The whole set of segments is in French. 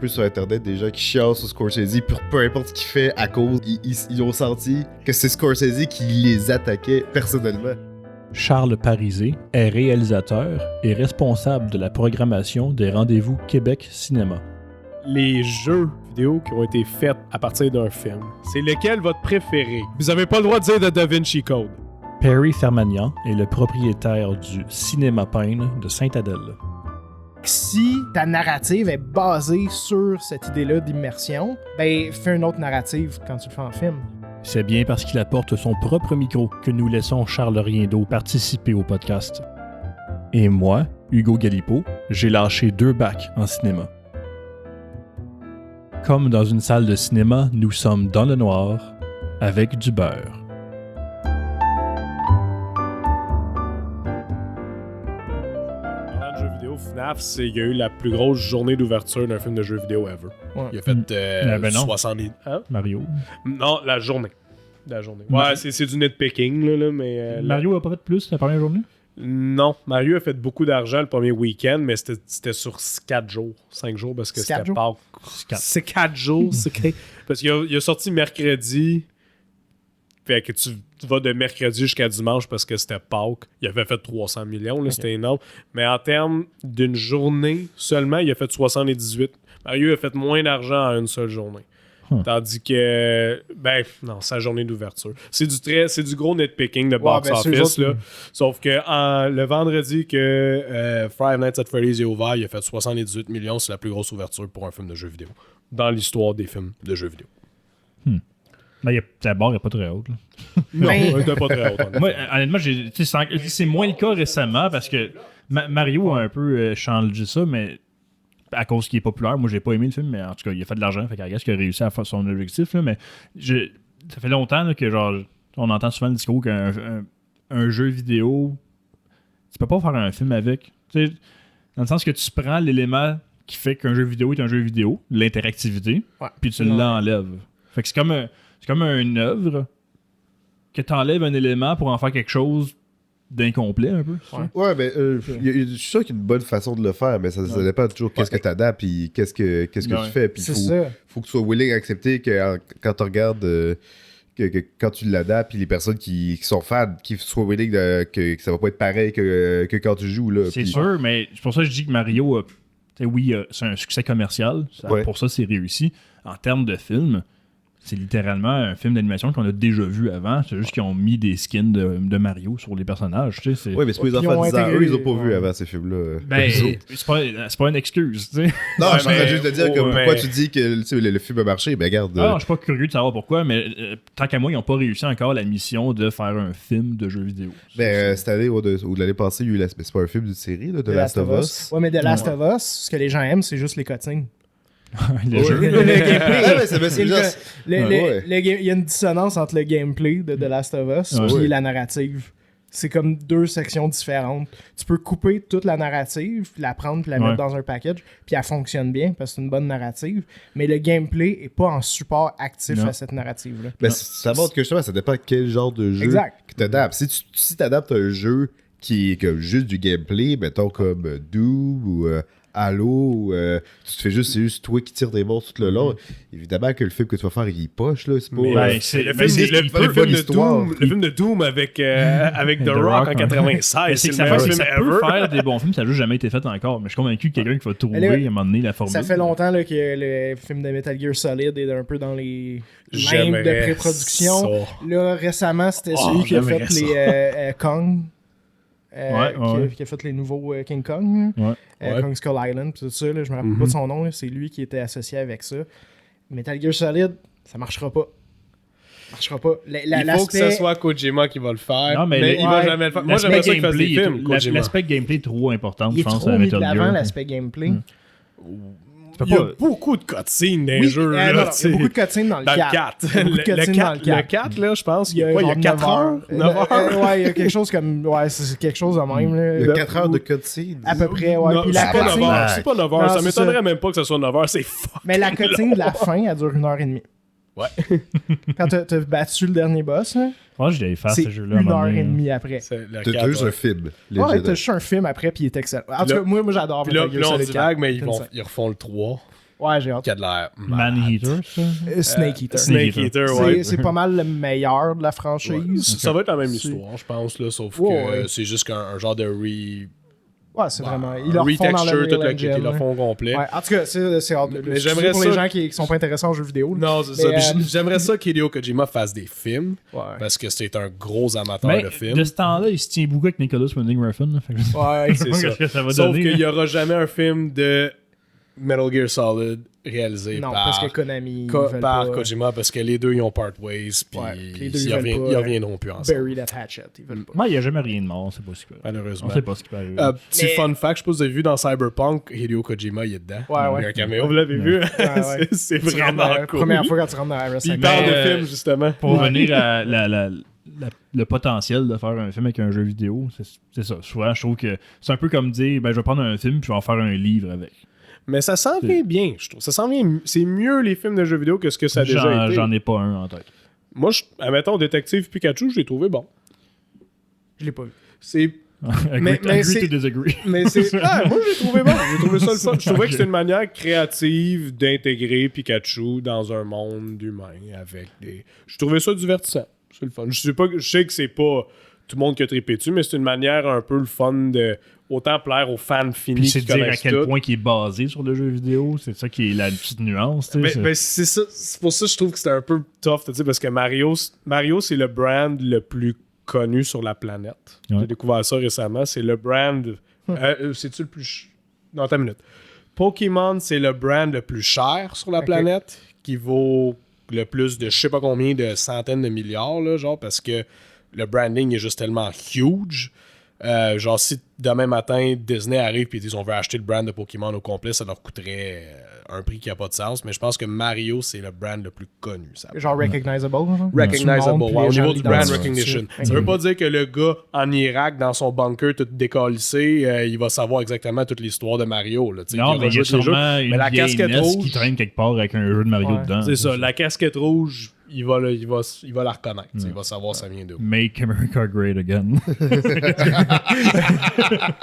peu sur Internet des gens qui chialent sur Scorsese pour peu importe ce qu'il fait à cause. Ils ont senti que c'est Scorsese qui les attaquait personnellement. Charles Parisé est réalisateur et responsable de la programmation des rendez-vous Québec Cinéma. Les jeux vidéo qui ont été faits à partir d'un film. C'est lequel votre préféré? Vous avez pas le droit de dire de Da Vinci Code. Perry Fermagnan est le propriétaire du Cinéma Payne de Sainte-Adèle. Si ta narrative est basée sur cette idée-là d'immersion, ben fais une autre narrative quand tu le fais en film. C'est bien parce qu'il apporte son propre micro que nous laissons Charles Riendeau participer au podcast. Et moi, Hugo Galipeau, j'ai lâché 2 bacs en cinéma. Comme dans une salle de cinéma, nous sommes dans le noir, avec du beurre. FNAF, il y a eu la plus grosse journée d'ouverture d'un film de jeux vidéo ever. Ouais. Il a fait 70... Hein? Mario. Non, la journée. Ouais, c'est du nitpicking, là, mais... Mario a pas fait plus la première journée? Non, Mario a fait beaucoup d'argent le premier week-end, mais c'était sur 4 jours, 5 jours, parce que c'était pas... C'est 4 jours, parce qu'il a sorti mercredi... Fait que tu vas de mercredi jusqu'à dimanche parce que c'était Pâques. Il avait fait 300 millions, là, C'était énorme. Mais en termes d'une journée seulement, il a fait 78. Mario a fait moins d'argent en une seule journée. Tandis que, non, sa journée d'ouverture. C'est du gros nitpicking de box office, là. Sauf que le vendredi que Five Nights at Freddy's est ouvert, il a fait 78 millions. C'est la plus grosse ouverture pour un film de jeux vidéo dans l'histoire des films de jeux vidéo. La barre n'est pas très haute. Là. Non, elle n'était pas très haute. Moi, honnêtement, c'est moins le cas récemment parce que Mario a un peu changé ça, mais à cause qu'il est populaire, moi j'ai pas aimé le film, mais en tout cas, il a fait de l'argent, fait qu'à qu'il a réussi à faire son objectif. Là, mais ça fait longtemps là, que genre on entend souvent le discours qu'un jeu vidéo, tu peux pas faire un film avec. T'sais, dans le sens que tu prends l'élément qui fait qu'un jeu vidéo est un jeu vidéo, l'interactivité, puis tu l'enlèves. Fait que c'est comme une œuvre que tu enlèves un élément pour en faire quelque chose d'incomplet un peu. Ouais, mais je suis sûr qu'il y a une bonne façon de le faire, mais ça dépend toujours qu'est-ce que tu adaptes et qu'est-ce que tu fais. Puis faut que tu sois willing à accepter que quand tu regardes, que quand tu l'adaptes, puis les personnes qui sont fans, qui soient willing que ça va pas être pareil que quand tu joues. Là, c'est sûr, mais c'est pour ça que je dis que Mario, c'est un succès commercial. Pour ça, c'est réussi. En termes de film, c'est littéralement un film d'animation qu'on a déjà vu avant. C'est juste qu'ils ont mis des skins de Mario sur les personnages. Tu sais, oui, mais c'est pas les enfants de 10 ans. Eux, ils ont pas vu avant ces films-là. C'est pas une excuse. Tu sais. Non, je suis en train juste de dire que pourquoi tu dis que le film a marché. Ben, regarde. Non, je suis pas curieux de savoir pourquoi, mais tant qu'à moi, ils n'ont pas réussi encore la mission de faire un film de jeu vidéo. Ben, cette année ou de l'année passée, il y a eu c'est pas un film d'une série, là, de Last of Us. Ouais, mais The Last of Us, ce que les gens aiment, c'est juste les cutscenes. Le jeu. Le gameplay. Il y a une dissonance entre le gameplay de The Last of Us et la narrative. C'est comme 2 sections différentes. Tu peux couper toute la narrative, la prendre puis la mettre dans un package, puis elle fonctionne bien parce que c'est une bonne narrative. Mais le gameplay est pas en support actif à cette narrative-là. Ben, ça montre que justement, ça dépend de quel genre de jeu que tu adaptes. Si tu adaptes un jeu qui est comme juste du gameplay, mettons comme Doom ou Halo, tu te fais c'est juste toi qui tires des monstres tout le long. Évidemment que le film que tu vas faire, il poche, là. C'est pas. Le film de Doom avec The Rock en 96. C'est ça peut faire des bons films, ça n'a juste jamais été fait encore. Mais je suis convaincu que quelqu'un qui va trouver à un moment donné la formule. Ça fait longtemps là, que le film de Metal Gear Solid est un peu dans les limbes de pré-production. Là, récemment, c'était celui qui a fait les Kong. Qui a fait les nouveaux King Kong, Kong Skull Island, tout ça, là, je me rappelle pas de son nom, là, c'est lui qui était associé avec ça. Metal Gear Solid, ça marchera pas. Il faut que ce soit Kojima qui va le faire, non, mais il va jamais le faire. Moi, j'aimerais ça qu'il fasse des films, Kojima. L'aspect gameplay est trop important, je pense, à Metal Gear. Il est trop mis de l'avant, l'aspect gameplay. Il y a beaucoup de cutscenes dans les jeux. Il y a beaucoup de cutscenes dans le 4. Le 4, là, je pense. Il y a 4 heures. 9 heures. Ouais, il y a quelque chose comme. Ouais, c'est quelque chose de même. Il y a 4 heures de cutscene. À peu près, ouais. Puis la cutscene. C'est pas 9 heures. Ça m'étonnerait même pas que ce soit 9 heures. C'est fuck. Mais la cutscene de la fin, elle dure 1h30. Ouais. Quand t'as battu le dernier boss, moi, je l'avais fait ce jeu-là. 1h30 après. T'as juste un film. Ouais, t'as juste un film après, puis il est excellent. En tout cas, moi j'adore Metal Gear Solid 4. Mais ils refont le 3. Ouais, j'ai hâte. Qui a de l'air Man-Eater, ça? Snake Eater. Snake Eater, ouais. C'est pas mal le meilleur de la franchise. Ouais. Ça va être la même histoire, je pense, là, sauf que c'est juste qu'un genre de Ouais, c'est vraiment. Ils leur font dans le tout ils leur font complet. Ouais, en tout cas, c'est hâte. Mais j'aimerais pour ça... les gens qui sont pas intéressés en jeux vidéo. Non, c'est ça. J'aimerais ça qu'Hideo Kojima fasse des films. Parce que c'est un gros amateur de films. De ce temps-là, il se tient beaucoup avec Nicholas Winding Refn. Ouais, c'est ça. Sauf qu'il n'y aura jamais un film de Metal Gear Solid réalisé parce que Konami par Kojima, parce que les deux ils ont part ways, puis ils reviendront plus ensemble. Bury that hatchet, ils veulent pas. Il n'y a jamais rien de mort, c'est pas ce que malheureusement. On sait pas ce qui peut arriver. Petit fun fact, je sais pas si vous avez vu dans Cyberpunk, Hideo Kojima il est dedans. Ouais. Il y a un caméo, vous l'avez vu? C'est vraiment cool. Première fois quand tu rentres dans Arasaka. Il parle de film justement. Pour revenir à le potentiel de faire un film avec un jeu vidéo, c'est ça. Souvent, je trouve que c'est un peu comme dire, je vais prendre un film puis je vais en faire un livre avec. Mais ça s'en vient bien, je trouve. Ça s'en vient... C'est mieux les films de jeux vidéo que ce que ça a déjà été. J'en ai pas un en tête. Moi, admettons, Détective Pikachu, je l'ai trouvé bon. Je l'ai pas vu. C'est... agree to disagree. Mais c'est... moi, je l'ai trouvé bon. J'ai trouvé ça le fun. Je trouvais que c'était une manière créative d'intégrer Pikachu dans un monde d'humains avec des... Je trouvais ça divertissant. C'est le fun. Je sais que c'est pas tout le monde qui a trippé dessus, mais c'est une manière un peu le fun de... Autant plaire aux fans finis puis c'est qui dire connaissent à quel point il est basé sur le jeu vidéo, c'est ça qui est la petite nuance. C'est ça, c'est pour ça que je trouve que c'était un peu tough, parce que Mario c'est le brand le plus connu sur la planète. Ouais. J'ai découvert ça récemment, c'est le brand c'est-tu le plus non, attends une minute. Pokémon, c'est le brand le plus cher sur la planète, qui vaut le plus de je sais pas combien de centaines de milliards là, genre, parce que le branding est juste tellement huge. Genre, si demain matin Disney arrive et ils disent on veut acheter le brand de Pokémon au complet, ça leur coûterait un prix qui n'a pas de sens. Mais je pense que Mario, c'est le brand le plus connu. Genre recognizable. Recognizable, au niveau du brand recognition. Ça veut pas dire que le gars en Irak, dans son bunker tout décalissé, il va savoir exactement toute l'histoire de Mario. Là, non, mais il y a sûrement une la casquette rouge qui traîne quelque part avec un jeu de Mario dedans. C'est ça, la casquette rouge. Il va la reconnaître. Il va savoir ça vient d'où. Make America Great Again.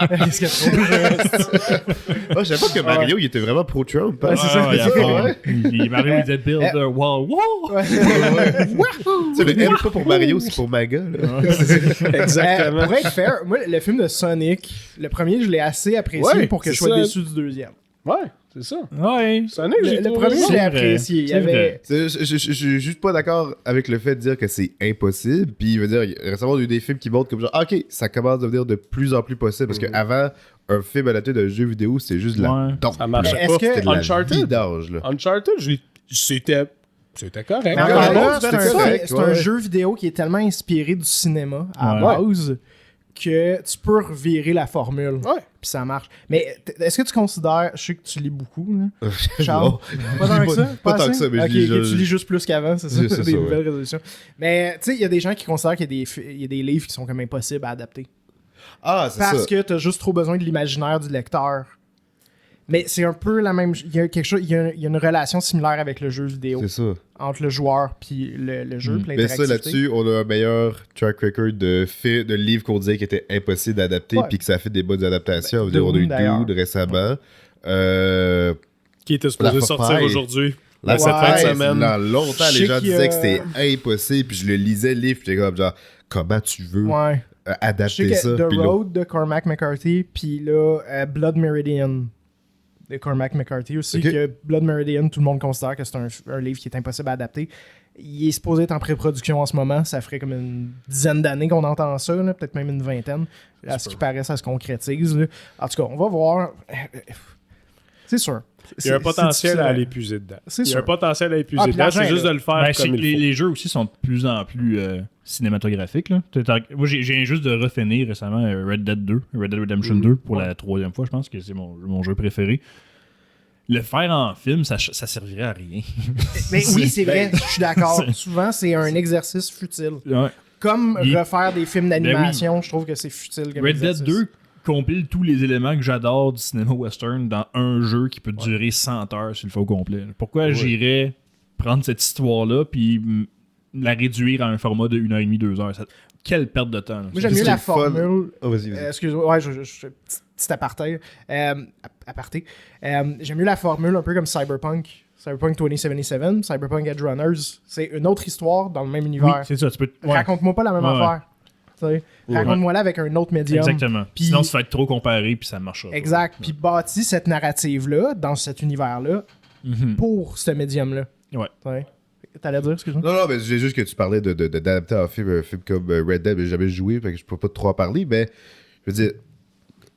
Qu'est-ce qu'il y a je savais pas que Mario il était vraiment pro-Trump. C'est ça. Mario il disait build a wall. C'est le M pas pour Mario, c'est pour Maga. Exactement. Pour être fair, moi le film de Sonic, le premier je l'ai assez apprécié pour que je sois déçu du deuxième. Ouais. C'est ça. Ouais. Sonic, le premier, je l'ai apprécié. Il y avait... Je suis juste pas d'accord avec le fait de dire que c'est impossible. Puis, il veut dire, récemment, il y a eu des films qui montrent comme genre, ok, ça commence à devenir de plus en plus possible. Parce qu'avant, un film adapté d'un jeu vidéo, c'est juste de la dompe. Ça marchait pas. C'était de Uncharted, c'était correct. C'est un jeu vidéo qui est tellement inspiré du cinéma à base que tu peux revirer la formule. Ouais. Puis ça marche. Mais est-ce que tu considères... Je sais que tu lis beaucoup, là. Charles? Pas tant que ça? Pas tant que ça, mais tu lis juste plus qu'avant, c'est ça? C'est des nouvelles résolutions. Mais, tu sais, il y a des gens qui considèrent qu'il y a des livres qui sont comme impossibles à adapter. Ah, c'est ça. Parce que t'as juste trop besoin de l'imaginaire du lecteur. Mais c'est un peu la même... Il y a quelque chose... Il y a une relation similaire avec le jeu vidéo. C'est ça. Entre le joueur puis le jeu, puis l'interactivité. Mais ça, là-dessus, on a un meilleur track record de livres qu'on disait qui étaient impossibles d'adapter puis que ça fait des bonnes adaptations. On a eu Dude récemment. Qui était supposé sortir aujourd'hui. Cette fin de semaine. Longtemps, les gens disaient que c'était impossible. Puis je le lisais, le livre, puis j'étais comme genre, comment tu veux adapter ça? The Road de Cormac McCarthy, puis là, Blood Meridian de Cormac McCarthy aussi, que Blood Meridian, tout le monde considère que c'est un livre qui est impossible à adapter. Il est supposé être en pré-production en ce moment. Ça ferait comme une dizaine d'années qu'on entend ça, là, peut-être même une vingtaine. À ce qui paraît, ça se concrétise. Là. En tout cas, on va voir. C'est sûr. Il y a un potentiel à aller puiser dedans. Il y a un potentiel à aller puiser dedans. C'est juste de le faire comme il faut. Les jeux aussi sont de plus en plus cinématographiques. Là. Moi, j'ai juste de refinir récemment Red Dead Redemption 2 pour la troisième fois, je pense que c'est mon jeu préféré. Le faire en film, ça servirait à rien. Mais oui, c'est vrai, je suis d'accord. Souvent, c'est un exercice futile. Ouais. Comme refaire des films d'animation, je trouve que c'est futile comme exercice. Red Dead 2 compile tous les éléments que j'adore du cinéma western dans un jeu qui peut durer 100 heures sur le faux complet. Pourquoi j'irais prendre cette histoire-là puis la réduire à un format de 1h30, 2 heures. Quelle perte de temps. Moi, j'aime mieux la formule. Vas-y. Excuse-moi, ouais, petit aparté. J'aime mieux la formule un peu comme Cyberpunk 2077, Cyberpunk Edge Runners. C'est une autre histoire dans le même univers. Oui, c'est ça. Raconte-moi pas la même affaire. Raconte-moi là avec un autre médium. Exactement. Puis, sinon, ça va être trop comparé, puis ça ne marchera pas. Exact. Puis bâtis cette narrative-là, dans cet univers-là, pour ce médium-là. Ouais. T'allais dire, excuse-moi? Non, mais j'ai juste que tu parlais d'adapter un film comme Red Dead, mais j'ai jamais joué, fait que je peux pas trop en parler, mais je veux dire,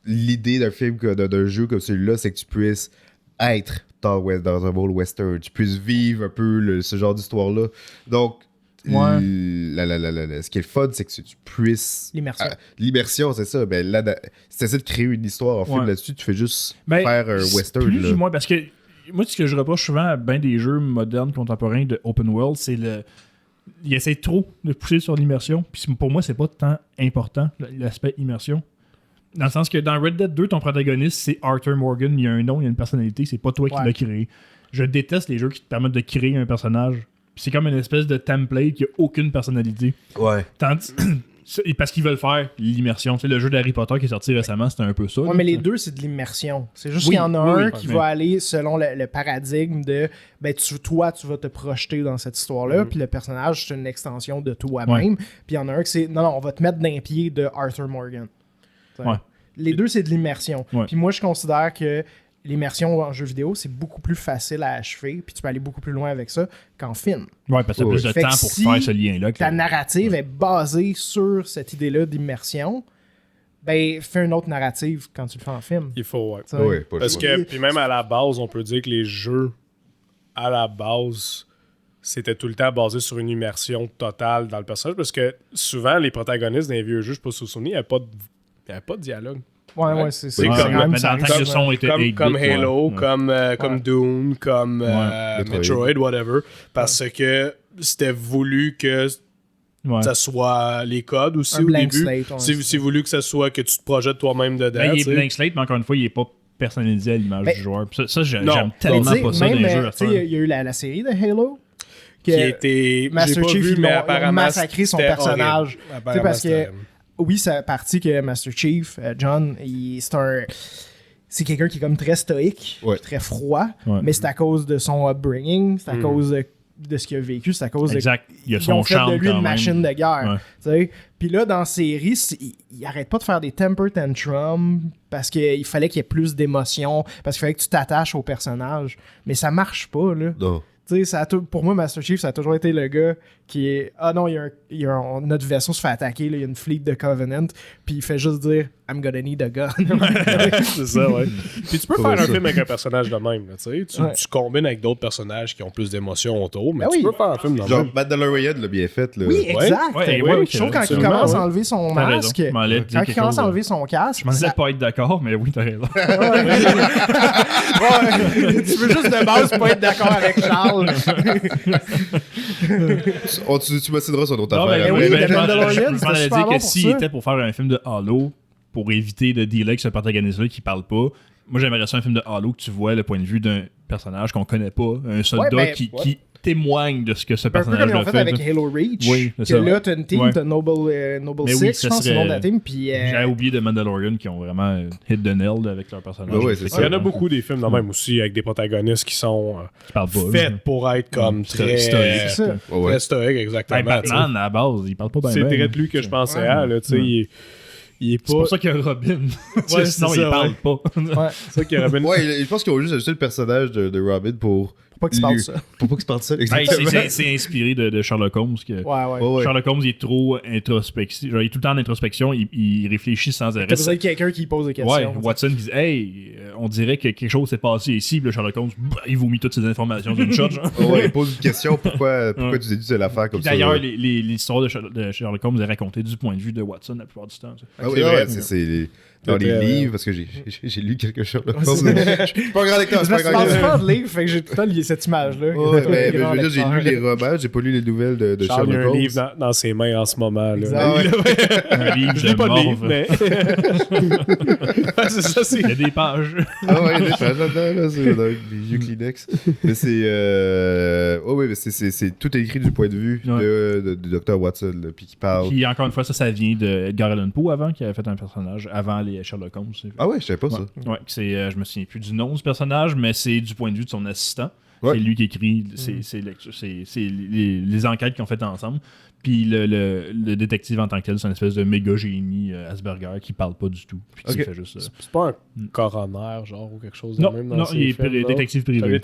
l'idée d'un film, d'un jeu comme celui-là, c'est que tu puisses être dans un monde western, tu puisses vivre un peu ce genre d'histoire-là. Donc, ce qui est le fun, c'est que tu puisses... L'immersion, c'est ça. Ben, là, si tu essaies de créer une histoire en film là-dessus, tu fais juste faire un western. Plus ou moins, parce que moi, ce que je reproche souvent à bien des jeux modernes, contemporains de open world, c'est ils essaient trop de pousser sur l'immersion. Puis pour moi, c'est pas tant important, l'aspect immersion. Dans le sens que dans Red Dead 2, ton protagoniste, c'est Arthur Morgan. Il y a un nom, il y a une personnalité. C'est pas toi qui l'as créé. Je déteste les jeux qui te permettent de créer un personnage. Puis c'est comme une espèce de template qui a aucune personnalité. Ouais. Parce qu'ils veulent faire l'immersion. Tu sais, le jeu d'Harry Potter qui est sorti récemment, c'était un peu ça. Ouais, mais les deux, c'est de l'immersion. C'est juste qu'il y en a un qui va aller selon le paradigme de toi, tu vas te projeter dans cette histoire-là, puis le personnage, c'est une extension de toi-même. Puis il y en a un qui c'est non, on va te mettre d'un pied de Arthur Morgan. Les deux, c'est de l'immersion. Puis moi, je considère que l'immersion en jeu vidéo, c'est beaucoup plus facile à achever, puis tu peux aller beaucoup plus loin avec ça qu'en film. Ouais, parce que tu as plus de temps pour faire ce lien-là. Ta narrative est basée sur cette idée-là d'immersion, ben, fais une autre narrative quand tu le fais en film. Il faut, parce que, puis même à la base, on peut dire que les jeux, à la base, c'était tout le temps basé sur une immersion totale dans le personnage, parce que souvent, les protagonistes d'un vieux jeu, je ne sais pas si vous vous souvenez, il n'y avait pas de dialogue. Ouais, c'est comme Halo, comme Dune, comme Metroid, whatever. Parce que c'était voulu que ça soit les codes aussi au début. C'est voulu que ça soit que tu te projettes toi-même dedans. Il est blank slate, mais encore une fois, il n'est pas personnalisé à l'image du joueur. Ça j'aime tellement pas ça dans les jeux. Il y a eu la série de Halo. Qui était... Master Chief, ils ont massacré son personnage. Parce que... Oui, c'est parti que Master Chief, John, c'est quelqu'un qui est comme très stoïque, très froid, mais c'est à cause de son upbringing, c'est à cause de ce qu'il a vécu, c'est à cause de... Il a son charme de lui une machine de guerre. Puis là, dans la série, il arrête pas de faire des temper tantrums parce qu'il fallait qu'il y ait plus d'émotion, parce qu'il fallait que tu t'attaches au personnage. Mais ça marche pas, là. Non. Pour moi, Master Chief, ça a toujours été le gars qui est « Ah non, notre vaisseau se fait attaquer, là, il y a une fleet de Covenant. » Puis il fait juste dire « I'm gonna need a gun. » C'est ça, ouais. Puis tu peux faire un film avec un personnage de même. Là, tu combines avec d'autres personnages qui ont plus d'émotions autour, mais tu peux faire un film de même. Genre Mandalorian l'a bien fait. Là. Oui, exact. Je trouve quand il commence à enlever son masque, quand il commence à enlever son casque... Je m'en disais pas être d'accord, mais oui, t'as raison. Tu veux juste de base pas être d'accord avec Charles. Tu m'assideras sur d'autres affaires. Je m'en allais dire que s'il était pour faire un film de Halo, pour éviter de dealer avec ce protagoniste-là qui parle pas, moi j'aimerais ça un film de Halo que tu vois le point de vue d'un personnage qu'on connaît pas, un soldat qui témoigne de ce que ce personnage-là fait. Comme ils ont fait avec Halo Reach. Oui, c'est ça. Là, t'as une team, t'as Noble Six, je pense, c'est le nom de la team. J'avais oublié de Mandalorian qui ont vraiment hit the nail avec leur personnage. Il y en a beaucoup des films de même aussi avec des protagonistes qui sont faits pour être comme très stoïques. Très stoïques, exactement. Batman, à la base, il parle pas bien. C'est direct lui que je pensais à, là, tu sais. C'est pour ça qu'il y a Robin. Sinon, il parle pas. C'est ça qu'il y a Robin. Je pense qu'ils ont juste ajouté le personnage de Robin pour pas qu'il se passe ça. Pour pas qu'il se passe ça, exactement. C'est inspiré de Sherlock Holmes. Sherlock Holmes, il est trop introspectif. Genre, il est tout le temps en introspection. Il réfléchit sans arrêt. T'as besoin de quelqu'un qui pose des questions. Ouais, Watson qui dit « Hey, on dirait que quelque chose s'est passé ici. » Puis Sherlock Holmes, il vomit toutes ces informations d'une shot. Il pose une question. Pourquoi tu déduis de l'affaire comme ça? D'ailleurs, l'histoire de Sherlock Holmes est racontée du point de vue de Watson la plupart du temps. Ah oui, c'est dans les livres, parce que j'ai lu quelque chose. Je suis pas un grand lecteur. Je parle pas de livres, fait que j'ai tout le temps lié cette image-là. Ouais, mais je veux dire, j'ai lu les romans, j'ai pas lu les nouvelles de Sherlock Holmes. Il y a un livre dans ses mains en ce moment. Là. Un livre je lis pas de livre, mais... c'est ça, il y a des pages. Ah ouais, il y a des pages là-dedans, là, c'est dans les vieux Kleenex. Mais c'est... oui, mais c'est tout est écrit du point de vue de Dr. Watson, là, puis qui parle... Puis encore une fois, ça vient de Edgar Allan Poe avant, qui avait fait un personnage avant les Sherlock Holmes. Ah ouais, je savais pas ça. Ouais, je me souviens plus du nom du personnage, mais c'est du point de vue de son assistant. Ouais. C'est lui qui écrit les enquêtes qu'ils ont faites ensemble. Puis le détective en tant que tel, c'est une espèce de méga génie Asperger qui parle pas du tout. Puis qui fait juste, c'est pas un coroner, genre, ou quelque chose de même dans il est détective privé.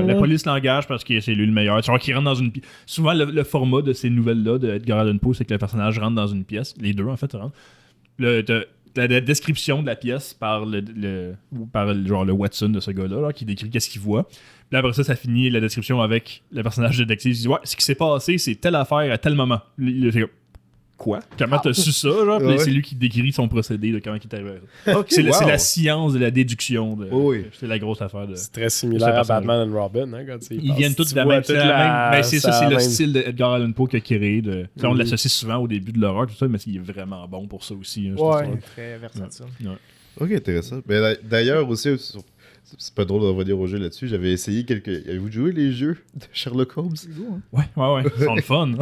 La police l'engage parce que c'est lui le meilleur. Tu vois qu'il rentre dans une pièce. Souvent, le format de ces nouvelles-là de Edgar Allan Poe, c'est que le personnage rentre dans une pièce. Les deux, en fait, rentrent. La description de la pièce par le Watson de ce gars-là, là, qui décrit qu'est-ce qu'il voit. Puis après ça finit la description avec le personnage détective. Il dit ce qui s'est passé, c'est telle affaire à tel moment. Il fait quoi? Comment t'as su ça? Genre? Puis c'est lui qui décrit son procédé de comment il est arrivé. C'est la science de la déduction. C'est la grosse affaire. C'est très similaire à Batman and Robin. Hein, quand ils viennent tous de la même. C'est le style d'Edgar Allan Poe qu'il a créé. On l'associe souvent au début de l'horreur, tout ça, mais il est vraiment bon pour ça aussi. Très versatile. Ok, intéressant. Mais d'ailleurs aussi... C'est pas drôle de revenir au jeu là-dessus. J'avais essayé Avez-vous joué les jeux de Sherlock Holmes? Ouais. Ils sont le fun.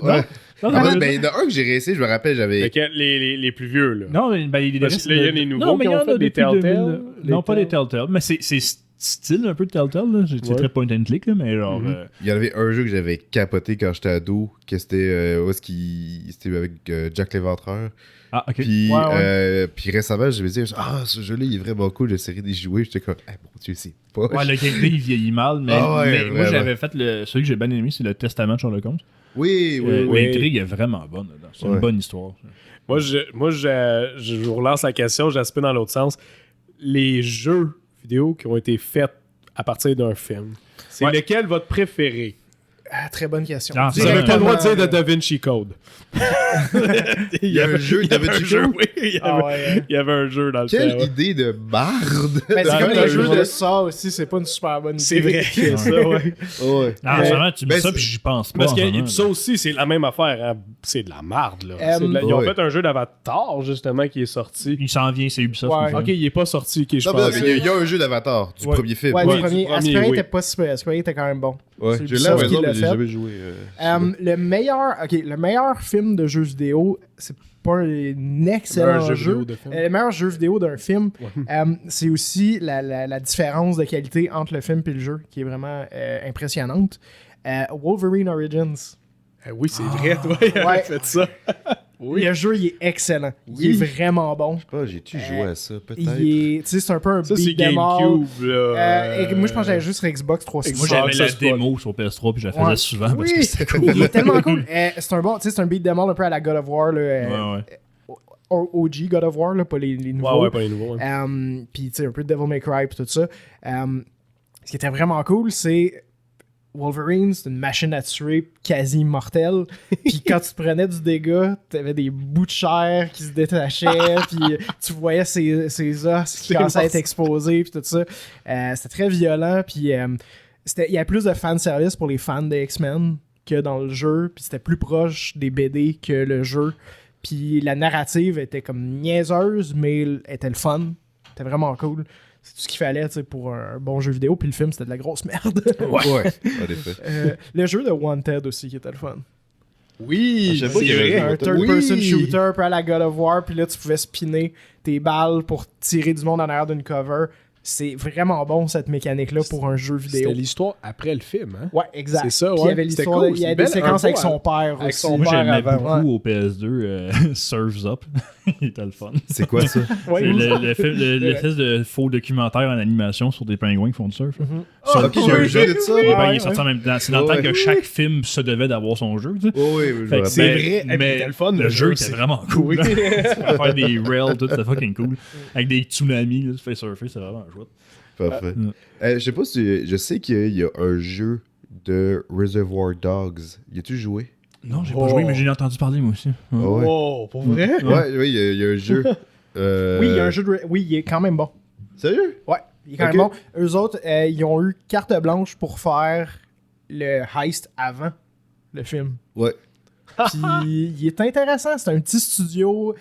Ouais. Il y en a un que j'ai réessayé, je me rappelle, j'avais... Les plus vieux, là. Non, il y a les nouveaux qui ont fait des Telltale. Non, pas des Telltale, mais c'est style un peu de Telltale, là. C'est très point and click, là, mais genre... Il y en avait un jeu que j'avais capoté quand j'étais ado, que c'était c'était avec Jack l'Éventreur. Ah, ok. Puis récemment, je me disais, ce jeu-là, il est vraiment cool, j'essaierai d'y jouer. J'étais comme, mon Dieu, c'est pas. Ouais, le gameplay, il vieillit mal, mais moi, j'avais fait celui que j'ai bien aimé, c'est le Testament de Sherlock Holmes. Oui. L'intrigue est vraiment bonne dedans. C'est une bonne histoire. Moi, je vous relance la question, j'aspire dans l'autre sens. Les jeux vidéo qui ont été faits à partir d'un film, c'est lequel votre préféré? Très bonne question. Vous n'avez pas le droit de dire de Da Vinci Code. Il y a un jeu de Da Vinci Code? Oui, il y avait un jeu dans le Quelle idée de barde! C'est comme le jeu de ça aussi, c'est pas une super bonne idée. C'est vrai, ça, ouais. Non, tu dis ça, puis j'y pense pas. Parce que ça aussi, c'est la même affaire. Hein. C'est de la marde, là. Ils ont fait un jeu d'Avatar, justement, qui est sorti. Il s'en vient, c'est Ubisoft. Ok, il est pas sorti. Il y a un jeu d'Avatar, du premier film. Ouais, du premier. Aspirin était pas super. Aspirin était quand même bon. Ouais, je l'ai raison, mais j'ai jamais joué. Le meilleur film de jeu vidéo, c'est pas un excellent jeu. Le meilleur jeu vidéo d'un film, c'est aussi la différence de qualité entre le film et le jeu, qui est vraiment impressionnante. Wolverine Origins. Oui, c'est vrai, toi, il avait fait ça. Oui. Le jeu, il est excellent. Il est vraiment bon. Je sais pas, j'ai-tu joué à ça, peut-être? C'est un peu un beat them all. Moi, je pense que j'avais juste sur Xbox 360. Moi, j'avais la démo sur PS3, puis je la faisais souvent. Oui, parce que c'était cool. Il est tellement cool. C'est un beat them all un peu à la God of War. OG God of War, là, pas les nouveaux. Ouais, pas les nouveaux. Puis, tu sais, un peu de Devil May Cry, puis tout ça. Ce qui était vraiment cool, c'est... Wolverine, c'est une machine à tuer quasi immortelle. Puis quand tu prenais du dégât, t'avais des bouts de chair qui se détachaient, puis tu voyais ses os qui commençaient à être exposés, puis tout ça. C'était très violent, puis il y a plus de fanservice pour les fans des X-Men que dans le jeu, puis c'était plus proche des BD que le jeu. Puis la narrative était comme niaiseuse, mais était le fun. C'était vraiment cool. C'est tout ce qu'il fallait pour un bon jeu vidéo. Puis le film, c'était de la grosse merde. Ouais, en effet. Le jeu de Wanted aussi, qui était le fun. Oui, je sais pas qu'il y avait un third-person shooter, un peu à la God of War. Puis là, tu pouvais spinner tes balles pour tirer du monde en arrière d'une cover. C'est vraiment bon, cette mécanique-là, pour un jeu vidéo. C'était l'histoire après le film, hein? Ouais, exact. C'est ça, ouais. Puis il y avait l'histoire, il y a des séquences avec son père aussi. Moi, j'aimais beaucoup au PS2 Surf's Up. Il était le fun. C'est quoi ça? C'est l'espèce de faux documentaire en animation sur des pingouins qui font du surf. Ok, il y a un jeu de ça. Il est sorti en même temps. C'est dans le temps que chaque film se devait d'avoir son jeu. C'est vrai, mais le fun. Le jeu était vraiment cool. Tu peux faire des rails, tout, c'était fucking cool. Avec des tsunamis, tu fais surfer, c'est vraiment chouette. Parfait. Je sais pas si je sais qu'il y a un jeu de Reservoir Dogs. Y as-tu joué? Non, j'ai pas joué, mais j'ai entendu parler moi aussi. Oh, pour vrai? Ouais, il y a un jeu. Oui, il y a un jeu de... Oui, il est quand même bon. Sérieux? Ouais. Il est quand même bon. Eux autres, ils ont eu carte blanche pour faire le heist avant le film. Ouais. Puis il est intéressant. C'est un petit studio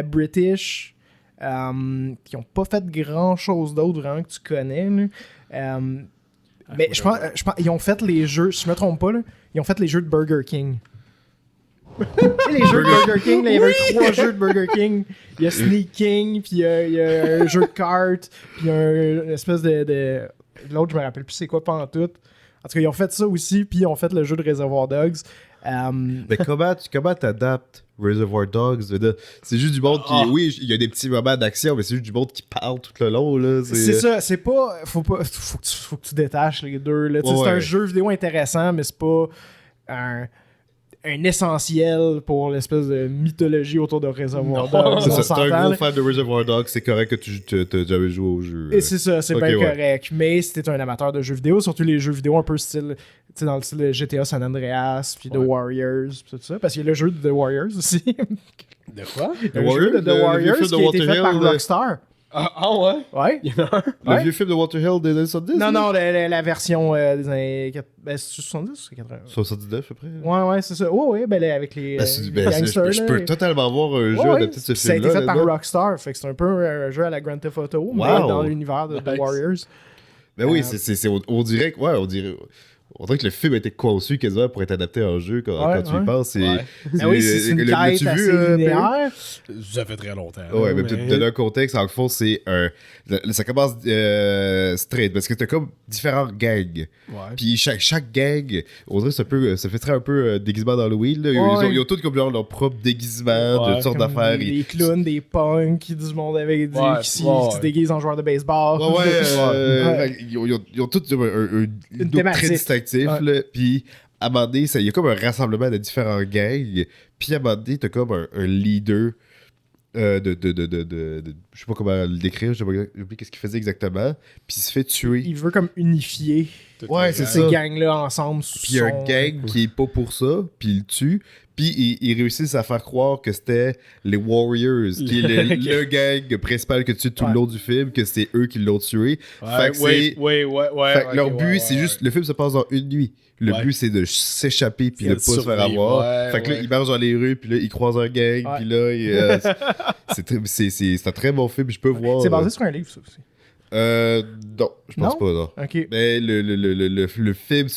british qui n'ont pas fait grand-chose d'autre vraiment que tu connais. Mais je pense ils ont fait les jeux, si je me trompe pas, là, ils ont fait les jeux de Burger King. Les jeux de Burger King, là, il y avait 3 jeux de Burger King. Il y a Sneaking, puis il y a un jeu de cartes, puis il y a une espèce de... L'autre, je me rappelle plus c'est quoi pantoute. En tout cas, ils ont fait ça aussi, puis ils ont fait le jeu de Reservoir Dogs. Mais comment t'adaptes Reservoir Dogs? C'est juste du monde qui... Oui, il y a des petits moments d'action, mais c'est juste du monde qui parle tout le long. Là. C'est ça, c'est pas... Faut que tu détaches les deux. Là. C'est un jeu vidéo intéressant, mais c'est pas un essentiel pour l'espèce de mythologie autour de Reservoir Dogs. C'est un gros fan de Reservoir Dogs, c'est correct que tu t'as jamais joué au jeu. Et c'est ça, c'est bien correct. Mais si t'es un amateur de jeux vidéo, surtout les jeux vidéo un peu style, tu sais, dans le style de GTA San Andreas, puis The Warriors, pis tout ça, parce qu'il y a le jeu de The Warriors aussi. De quoi? Le jeu de The Warriors qui a été fait par Rockstar. Ah ouais? Ouais. Il y en a un. Le vieux film de Walter Hill des années 70? Non, la version des années... c'est 70 ou c'est 80? 79 à peu près. Ouais, c'est ça. Ouais, ben avec les gangsters. Je peux totalement voir un jeu adapté de ce film-là. Ça a été fait par Rockstar, fait que c'est un peu un jeu à la Grand Theft Auto, mais dans l'univers de The Warriors. Ben oui, on dirait que le film a été conçu quasiment pour être adapté en jeu quand tu y penses. C'est une quête assez linéaire. Ça fait très longtemps. Ouais, mais pour te donner un contexte, en fond, c'est ça commence straight, parce que t'as comme différents gangs. Puis chaque gang, on dirait ça fait très un peu déguisement d'Halloween. Ils ont tous comme leur propre déguisement, de toutes sortes d'affaires. Des clowns, des punks, du monde avec qui se déguisent en joueurs de baseball. Ils ont tous une look très distinctive. Puis à un moment donné, il y a comme un rassemblement de différents gangs. Puis à un moment donné, t'as comme un leader je sais pas comment le décrire, j'ai oublié qu'est-ce qu'il faisait exactement. Puis il se fait tuer. Il veut comme unifier ces gangs-là ensemble. Puis il y a un gang qui est pas pour ça, puis il le tue. Puis ils réussissent à faire croire que c'était les Warriors, qui est le gang principal que tu tues tout le long du film, que c'est eux qui l'ont tué. Leur but, c'est juste, le film se passe dans une nuit. Le but, c'est de s'échapper puis de pas se faire avoir. Fait que là, ils marchent dans les rues, puis là, ils croisent un gang, puis là, c'est un très bon film, je peux voir. C'est basé sur un livre, ça aussi. Non, je pense pas, non. Okay. Mais le film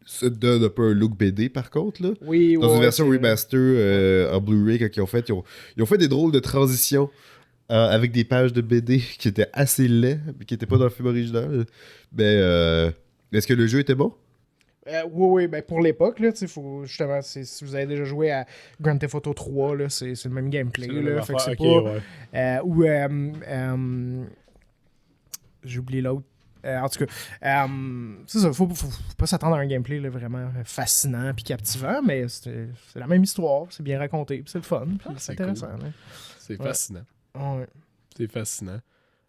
se donne un peu un look BD, par contre, là. Oui, dans une version remaster en Blu-ray, quand ils ont fait des drôles de transitions avec des pages de BD qui étaient assez laids, mais qui n'étaient pas dans le film original. Mais est-ce que le jeu était bon? Oui, ben pour l'époque, là, faut justement, si vous avez déjà joué à Grand Theft Auto 3, là, c'est le même gameplay. Là, fait que c'est pas. J'ai oublié l'autre. En tout cas, c'est ça, faut pas s'attendre à un gameplay là, vraiment fascinant puis captivant, mais c'est la même histoire, c'est bien raconté, c'est le fun, c'est intéressant. Cool. C'est fascinant. Ouais. C'est fascinant.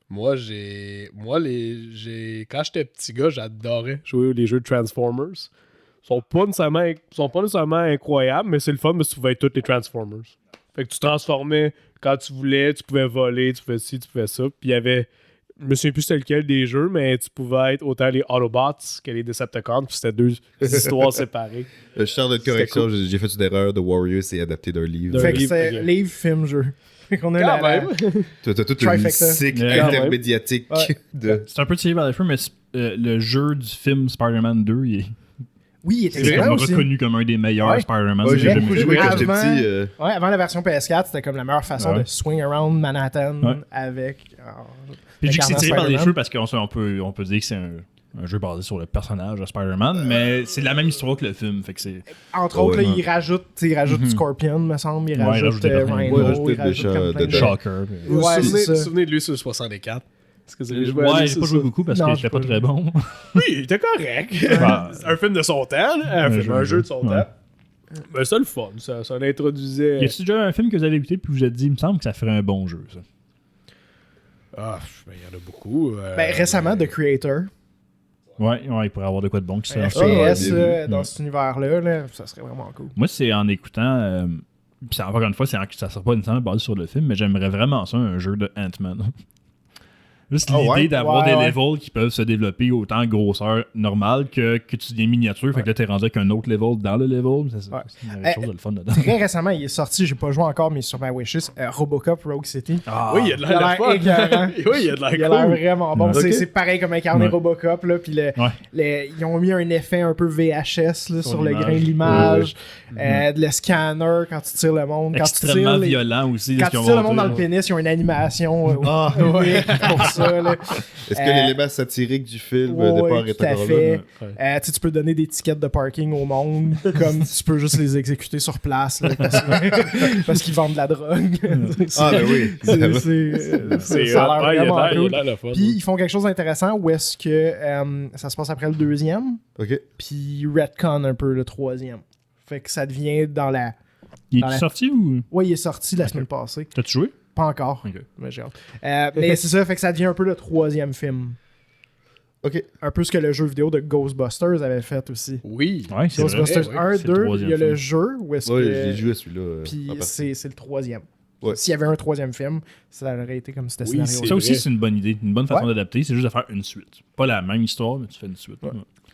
Moi, quand j'étais petit gars, j'adorais jouer les jeux de Transformers. Ils sont pas nécessairement incroyables, mais c'est le fun parce que tu pouvais être tous les Transformers. Fait que tu transformais quand tu voulais, tu pouvais voler, tu pouvais ci, tu pouvais ça. Puis il y avait, je me souviens plus c'était lequel des jeux, mais tu pouvais être autant les Autobots que les Decepticons, puis c'était deux histoires séparées. Je sers de correction, cool. J'ai fait une erreur de Warriors, c'est adapté d'un livre. Fait que c'est livre, film, jeu. Qu'on a T'as tout un cycle intermédiatique. Ouais. C'est un peu tiré vers les films, mais le jeu du film Spider-Man 2, il était excellent aussi. Reconnu comme un des meilleurs Spider-Man. J'ai beaucoup joué quand j'étais petit. Avant la version PS4, c'était comme la meilleure façon de swing around Manhattan avec... Puis je dis que c'est tiré par les cheveux parce qu'on peut dire que c'est un jeu basé sur le personnage de Spider-Man, mais c'est la même histoire que le film. Fait que c'est... Entre autres, là, il rajoute Scorpion, me semble. Il rajoute Rhino, il rajoute plein de Shocker. Vous vous souvenez de lui sur le 64? J'ai pas joué beaucoup parce que j'étais pas très bon. Oui, il était correct. Un film de son temps, un jeu de son temps. Ben, c'est le fun, ça l'introduisait. Y a-t-il déjà un film que vous avez écouté puis vous avez dit, il me semble que ça ferait un bon jeu, ça? Ah, ben, il y en a beaucoup. Récemment, The Creator. Ouais, il pourrait avoir de quoi de bon qui serait FPS dans cet univers-là, là, ça serait vraiment cool. Moi, c'est en écoutant. Puis encore une fois, ça sera pas nécessairement basé sur le film, mais j'aimerais vraiment ça, un jeu de Ant-Man. Juste l'idée d'avoir des levels qui peuvent se développer autant en grosseur normale que tu deviens miniature. Fait que là, t'es rendu avec un autre level dans le level. C'est une chose de le fun dedans. Très récemment, il est sorti, j'ai pas joué encore, mais sur ma wishlist, Robocop Rogue City. Oui, il y a de l'air écœurant. Oui, il y a de l'air cool. Il a l'air vraiment bon. C'est pareil comme incarner Robocop. Là, puis ils ont mis un effet un peu VHS là, sur le grain de l'image. Le scanner quand tu tires le monde. Extrêmement violent aussi. Quand tu tires le monde dans le pénis, ils ont une animation pour ça. Est-ce que l'élément satirique du film départ est encore là? Tu peux donner des tickets de parking au monde, comme tu peux juste les exécuter sur place là, parce qu'ils vendent de la drogue. Ah, ben oui. Ça a l'air vraiment cool. Puis ils font quelque chose d'intéressant où est-ce que ça se passe après le deuxième. Puis retcon un peu le troisième. Fait que ça devient dans la... Il est sorti ou... Oui, il est sorti la semaine passée. T'as-tu joué? Pas encore, mais j'ai hâte. Mais c'est ça, fait que ça devient un peu le troisième film. Un peu ce que le jeu vidéo de Ghostbusters avait fait aussi. Oui, c'est Ghostbusters 1, 2, il y a le jeu. J'ai joué à celui-là. Puis c'est le troisième. S'il y avait un troisième film, ça aurait été comme c'était scénario. Ça aussi, c'est une bonne idée, une bonne façon d'adapter. C'est juste de faire une suite. Pas la même histoire, mais tu fais une suite.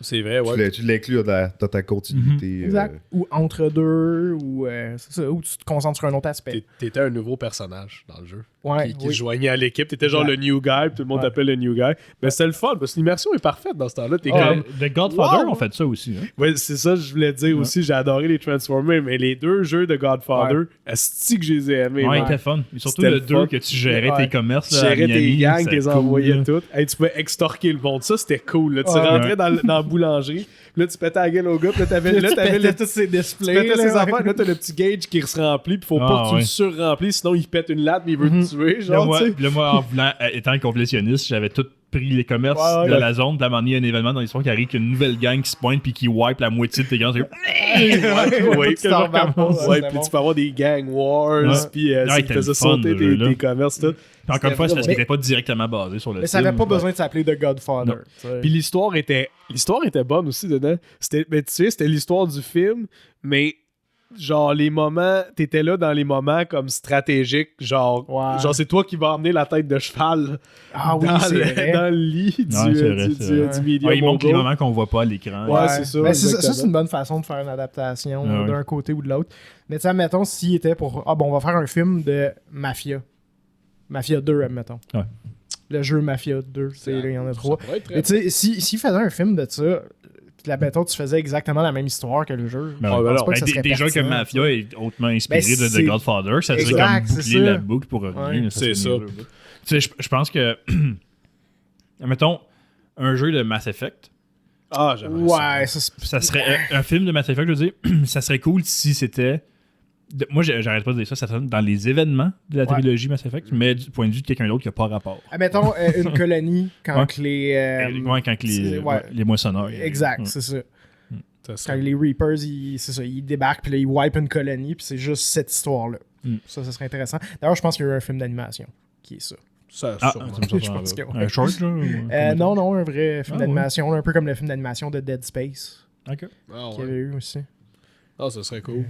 C'est vrai, Tu l'inclus dans ta continuité. Exact. Ou entre deux, ou c'est ça, ou tu te concentres sur un autre aspect. T'étais un nouveau personnage dans le jeu. Qui se joignait à l'équipe. T'étais genre le new guy, puis tout le monde t'appelle le new guy. Mais c'est le fun, parce que l'immersion est parfaite dans ce temps-là. T'es comme... The Godfather ont fait ça aussi. Hein? Ouais, c'est ça que je voulais dire aussi. J'ai adoré les Transformers, mais les deux jeux de Godfather, asti que je les ai aimés. Ouais, c'était fun. Et surtout le 2 que tu gérais tes commerces. Tu gérais tes gangs, tu les envoyais toutes. Tu pouvais extorquer le monde. Ça, c'était cool. Tu rentrais dans la boulangerie. Là, tu pétais la gueule au gars, puis là, t'avais tous ces displays. Tu pétais ses affaires, là, t'as le petit gauge qui se remplit, puis faut pas que tu le surremplis, sinon il pète une latte, mais il veut te tuer, genre, tu sais. Là, moi, en voulant, étant complétionniste, j'avais tout pris les commerces de la zone, puis à un moment donné, il y a un événement dans l'histoire qui arrive, qu'il y a une nouvelle gang qui se pointe, puis qui wipe la moitié de tes gangs. Oui, puis tu peux avoir des gang wars, puis ça te faisait sauter tes commerces, tout. Encore une fois, c'est parce qu'il n'était pas directement basé sur le film. Mais ça n'avait pas besoin de s'appeler The Godfather. Puis l'histoire était bonne aussi dedans. Mais tu sais, c'était l'histoire du film, mais genre les moments, t'étais là dans les moments comme stratégiques, genre c'est toi qui vas emmener la tête de cheval dans le lit du milieu. Il manque les moments qu'on voit pas à l'écran. Ouais, c'est ça. Mais ça, c'est une bonne façon de faire une adaptation d'un côté ou de l'autre. Mais tu sais, admettons, s'il était pour... on va faire un film de Mafia. Mafia 2, admettons. Ouais. Le jeu Mafia 2, il y en a 3. Mais tu sais, s'il faisait un film de ça, puis admettons, tu faisais exactement la même histoire que le jeu. Je pense pas que ça serait des jeux comme Mafia est hautement inspiré de The Godfather. Ça serait comme boucler la boucle pour revenir. C'est ça. Tu sais, je pense que... Admettons, un jeu de Mass Effect. Ah, j'aimerais ça. Ça serait un film de Mass Effect, je veux dire, ça serait cool si c'était... Moi, j'arrête pas de dire ça serait dans les événements de la trilogie Mass Effect, mais du point de vue de quelqu'un d'autre qui n'a pas rapport. Admettons une colonie quand les moissonneurs. Exact, c'est ça. Quand les Reapers, ils débarquent, puis là, ils wipent une colonie, puis c'est juste cette histoire-là. Ça serait intéressant. D'ailleurs, je pense qu'il y a eu un film d'animation qui est ça. Je pense un short, non, un vrai film d'animation, un peu comme le film d'animation de Dead Space. Qu'il y avait eu aussi. Ah, ça serait cool.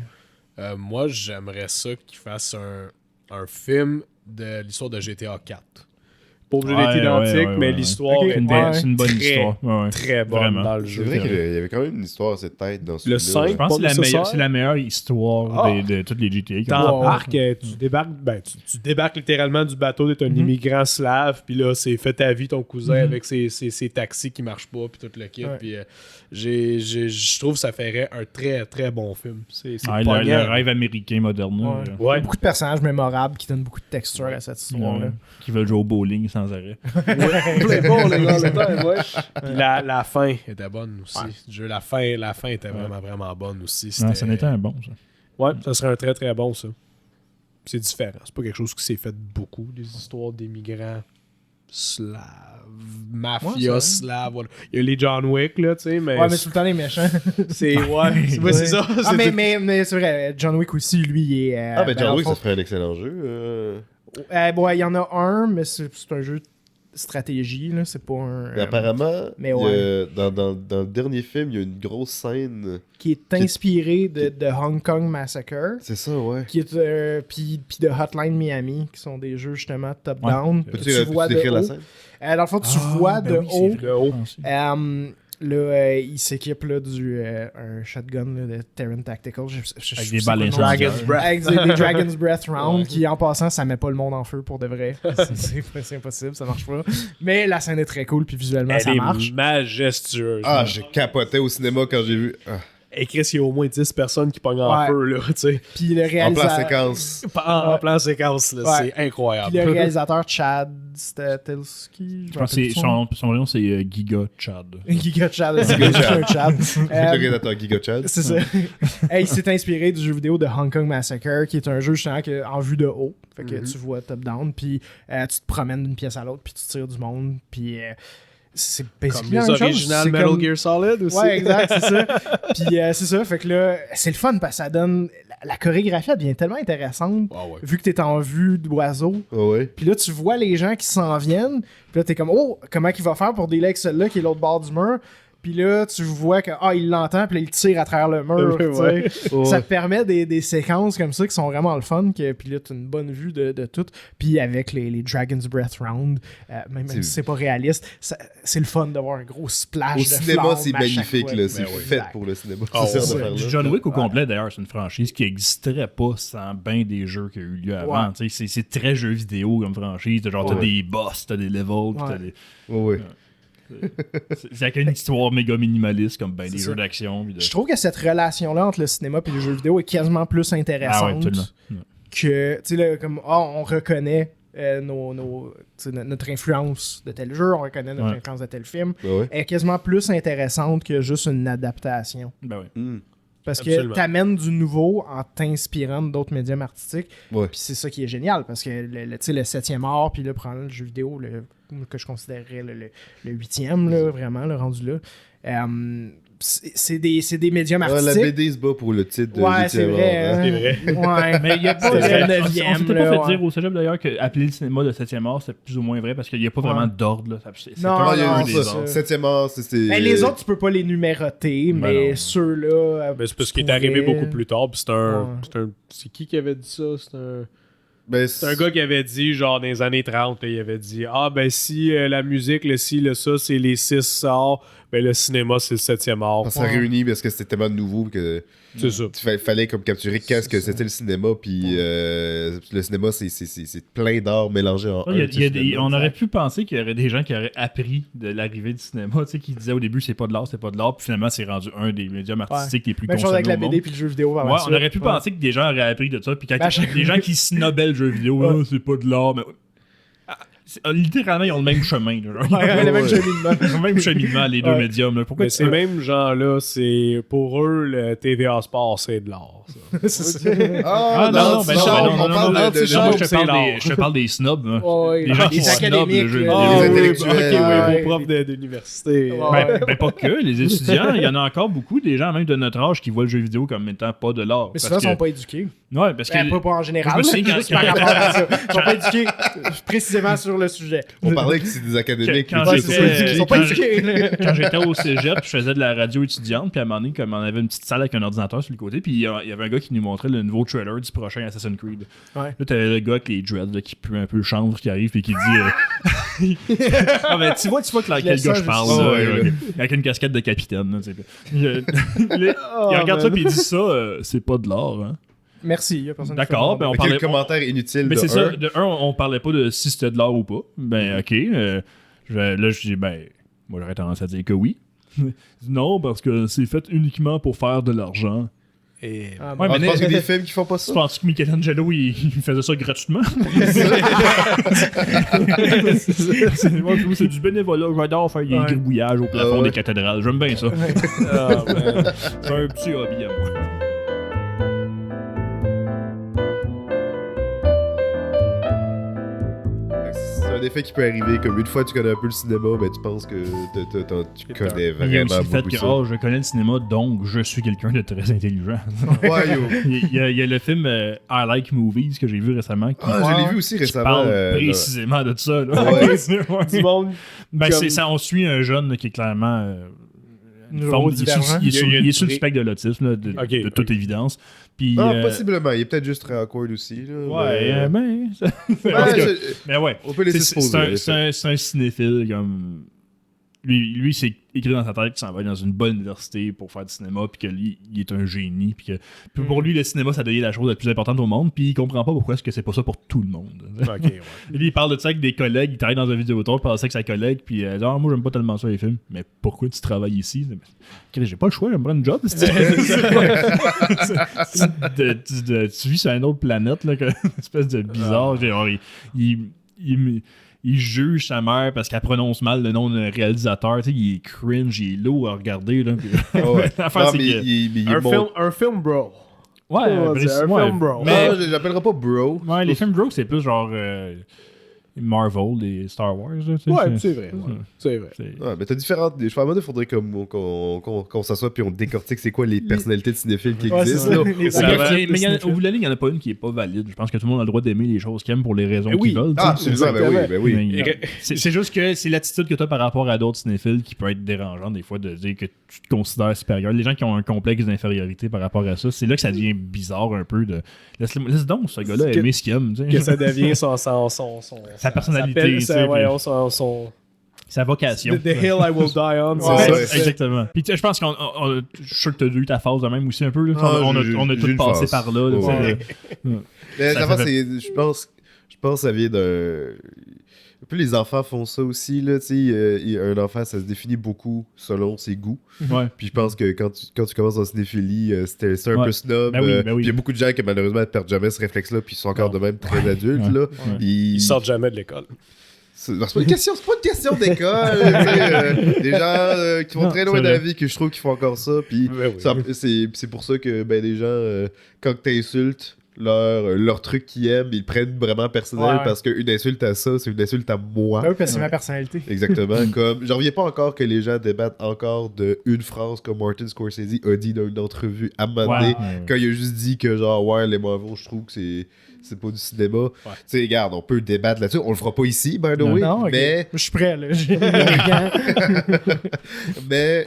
Moi, j'aimerais ça qu'ils fassent un film de l'histoire de GTA 4. Pas obligé d'être identique, mais l'histoire c'est une bonne histoire. Très bonne vraiment dans le jeu. C'est vrai qu'il y avait quand même une histoire à cette tête dans celui-là. Le 5, je pense que c'est la meilleure histoire de toutes les GTA. T'embarques, tu débarques littéralement du bateau, t'es un immigrant slave, puis là, c'est fait ta vie ton cousin avec ses taxis qui marchent pas, puis tout le kit. Puis je trouve que ça ferait un très très bon film. C'est le rêve américain moderne. Beaucoup de personnages mémorables qui donnent beaucoup de texture à cette histoire-là. Qui veulent jouer au bowling sans arrêt. Puis la fin était bonne aussi. Du jeu, la fin était vraiment bonne aussi. Ça n'était un bon, ça. Ouais, ça serait un très très bon, ça. C'est différent. C'est pas quelque chose qui s'est fait beaucoup, des histoires d'émigrants slaves, mafia slaves. Voilà. Il y a les John Wick, là, tu sais, mais... Ouais, mais tout le temps les méchants. c'est ça. Mais c'est vrai, John Wick aussi, lui, il est... John Wick, ça ferait un excellent jeu. Il y en a un, mais c'est un jeu stratégie, là. C'est pas un... apparemment, dans le dernier film, il y a une grosse scène... Qui est inspirée de Hong Kong Massacre. C'est ça, ouais. Qui est, puis de Hotline Miami, qui sont des jeux, justement, top-down. Peux-tu décrire la scène? Dans le fond, tu vois de haut. Là, il s'équipe là, un shotgun là, de Terran Tactical. Avec des balles Dragon's Breath. Avec des Dragon's Breath round qui, en passant, ça met pas le monde en feu pour de vrai. C'est impossible, ça marche pas. Mais la scène est très cool, puis visuellement, ça marche. Elle est majestueuse. Ah, j'ai capoté au cinéma quand j'ai vu... Et Chris, il y a au moins 10 personnes qui pognent en feu, là, tu sais. Puis le réalisateur... En plan séquence. En plan séquence, là, c'est incroyable. Puis le réalisateur Chad Stahelski... Je pense que son nom, c'est Giga Chad. Giga Chad, c'est un Chad. Le réalisateur Giga Chad. C'est ça. Il s'est inspiré du jeu vidéo de Hong Kong Massacre, qui est un jeu, justement, en vue de haut. Fait que tu vois top-down, puis tu te promènes d'une pièce à l'autre, puis tu tires du monde, puis... c'est comme les originales Metal Gear Solid aussi. Ouais, exact, c'est ça. Puis c'est ça, fait que là, c'est le fun parce que ça donne... La chorégraphie, elle devient tellement intéressante vu que t'es en vue d'oiseau. Puis là, tu vois les gens qui s'en viennent. Puis là, t'es comme, oh, comment il va faire pour délai avec celui-là qui est l'autre bord du mur? Puis là, tu vois que il l'entend, puis là, il tire à travers le mur. Ça te permet des séquences comme ça qui sont vraiment le fun. Puis là, tu as une bonne vue de tout. Puis avec les Dragon's Breath Round, même si c'est pas réaliste, c'est le fun d'avoir un gros splash de cinéma, c'est magnifique. C'est fait pour le cinéma. John Wick au complet, d'ailleurs, c'est une franchise qui n'existerait pas sans bien des jeux qui ont eu lieu avant. C'est très jeu vidéo comme franchise. Genre, t'as des boss, t'as des levels, t'as des... C'est avec une histoire méga minimaliste comme ben des jeux d'action. Je trouve que cette relation-là entre le cinéma et le jeu vidéo est quasiment plus intéressante que, tu sais, comme on reconnaît notre influence de tel jeu, on reconnaît notre influence de tel film, est quasiment plus intéressante que juste une adaptation. Parce que t'amènes du nouveau en t'inspirant d'autres médiums artistiques. Puis c'est ça qui est génial, parce que le 7e art, puis là, prendre le jeu vidéo, que je considérerais le 8e, là, vraiment, le rendu là. C'est des médiums artistiques. La BD se bat pour le titre de 8e c'est vrai. Ouais, mais il n'y a pas de 9e. On s'était pas fait dire au cégep d'ailleurs qu'appeler le cinéma de 7e art, c'est plus ou moins vrai parce qu'il n'y a pas vraiment d'ordre. Là. Non, il y a un des autres. 7e art, c'est... Les autres, tu peux pas les numéroter, mais ceux-là... c'est parce qu'il est arrivé beaucoup plus tard. C'est qui avait dit ça? C'est un gars qui avait dit, genre, dans les années 30, il avait dit si la musique, le ci, le ça, c'est les 6 arts, le cinéma, c'est le 7e art. Ça réunit parce que c'était tellement nouveau que c'est ça. Il fallait comme capturer qu'est-ce que c'était le cinéma, puis le cinéma, c'est plein d'arts mélangés en un. On aurait pu penser qu'il y aurait des gens qui auraient appris de l'arrivée du cinéma, tu sais, qui disaient au début c'est pas de l'art, puis finalement c'est rendu un des médiums artistiques les plus consommés au monde. Même chose avec la BD puis le jeu vidéo. On aurait pu penser que des gens auraient appris de ça, puis quand des gens qui snobbaient le jeu vidéo, c'est pas de l'art, mais... littéralement, ils ont le même chemin. Le même cheminement, les deux médiums. Pourquoi ces mêmes gens-là, pour eux, le TVA Sport, c'est de l'art. Je te parle des snobs. Les gens qui snobent le jeu vidéo. Les intellectuels. Vos profs d'université. Pas que, les étudiants, il y en a encore beaucoup, des gens même de notre âge qui voient le jeu vidéo comme étant pas de l'art. Mais souvent, ils sont pas éduqués. Ouais, parce que... Pas en général. Ils sont pas éduqués précisément sur le sujet. On parlait que c'est des académiques. Quand j'étais au cégep, je faisais de la radio étudiante, puis à un moment donné, comme on avait une petite salle avec un ordinateur sur le côté, puis il y avait un gars qui nous montrait le nouveau trailer du prochain Assassin's Creed. Là, t'avais le gars avec les dreads qui pue un peu le chanvre qui arrive et qui dit tu vois quel gars je parle, avec une casquette de capitaine. Il regarde ça et il dit ça, c'est pas de l'art, hein. Merci, il y a personne. D'accord, on parlait... commentaire inutile. Mais c'est ça, de un, on parlait pas de si c'était de l'art ou pas. Ok, là je dis, moi j'aurais tendance à dire que oui. Non, parce que c'est fait uniquement pour faire de l'argent. Je pense qu'il y a des films qui font pas ça. Tu penses que Michelangelo, il faisait ça gratuitement? C'est du bénévolat. J'adore faire des gribouillages au plafond des cathédrales. J'aime bien ça. C'est un petit hobby à moi. effet qui peut arriver. Comme une fois tu connais un peu le cinéma, ben tu penses que tu connais vraiment beaucoup le fait que je connais le cinéma, donc je suis quelqu'un de très intelligent. Ouais, yo. Il y a le film I Like Movies que j'ai vu récemment. Je l'ai vu aussi récemment. Parle précisément de ça. Là. Du monde. On suit un jeune qui est clairement... il est sur le spectre de l'autisme, de toute évidence. Puis, possiblement. Il est peut-être juste très awkward aussi. Là, ouais, mais... mais ouais. On peut laisser se poser. C'est un cinéphile comme... Lui, c'est écrit dans sa tête qu'il s'en va dans une bonne université pour faire du cinéma, puis que lui, il est un génie, puis pour lui, le cinéma, ça devient la chose la plus importante au monde, puis il comprend pas pourquoi est-ce que c'est pas ça pour tout le monde. Ouais. Lui, il parle de ça avec des collègues, il travaille dans un vidéotour, il parle de ça avec sa collègue, puis il dit « Ah, moi, j'aime pas tellement ça, les films. » Mais pourquoi tu travailles ici? J'ai pas le choix, j'aimerais un job. Tu vis sur une autre planète, là, une espèce de bizarre. Il juge sa mère parce qu'elle prononce mal le nom d'un réalisateur. Tu sais, il est cringe, il est lourd à regarder. Là, un film bro. Ouais, c'est un film bro. Mais je l'appellerai pas bro. Ouais, les films bro, c'est plus genre Marvel, des Star Wars. Là, ouais, c'est vrai. C'est vrai. Ouais, mais t'as différentes. Je pense qu'il faudrait qu'on s'assoie puis on décortique c'est quoi les personnalités de cinéphiles qui existent. Mais au bout de la ligne, il n'y en a pas une qui est pas valide. Je pense que tout le monde a le droit d'aimer les choses qu'il aime pour les raisons qu'ils veulent. Ah, ben oui. C'est juste que c'est l'attitude que tu as par rapport à d'autres cinéphiles qui peut être dérangeante des fois de dire que tu te considères supérieur. Les gens qui ont un complexe d'infériorité par rapport à ça, c'est là que ça devient bizarre un peu. Laisse donc ce gars-là aimer ce qu'il aime. Que ça devient sa personnalité, sa vocation. The hill I will die on. C'est ça, exactement. Puis je pense je suis sûr que tu as eu ta phase de même aussi un peu. Là. On a tous passé par là. Mais je pense que ça vient d'un... Un peu les enfants font ça aussi, là, tu sais, un enfant, ça se définit beaucoup selon ses goûts. Ouais. Puis je pense que quand tu commences en cinéphilie, c'est un peu snob. Puis il y a beaucoup de gens qui malheureusement ne perdent jamais ce réflexe-là, puis ils sont encore de même très adultes. Là. Ils sortent jamais de l'école. C'est pas une question d'école. Des gens qui vont très loin de la vie, que je trouve qu'ils font encore ça. Puis c'est pour ça que les gens, quand t'insultes, leur truc qu'ils aiment, ils prennent vraiment personnel parce qu'une insulte à ça, c'est une insulte à moi. Oui, parce que c'est ma personnalité. Exactement. Comme, j'en reviens pas encore que les gens débattent encore d'une phrase que Martin Scorsese a dit dans une entrevue à un moment donné, quand il a juste dit que genre, les Marvel, je trouve que c'est pas du cinéma. Tu sais, regarde, on peut débattre là-dessus. On le fera pas ici, by the way. Non, mais... Je suis prêt, là. Mais,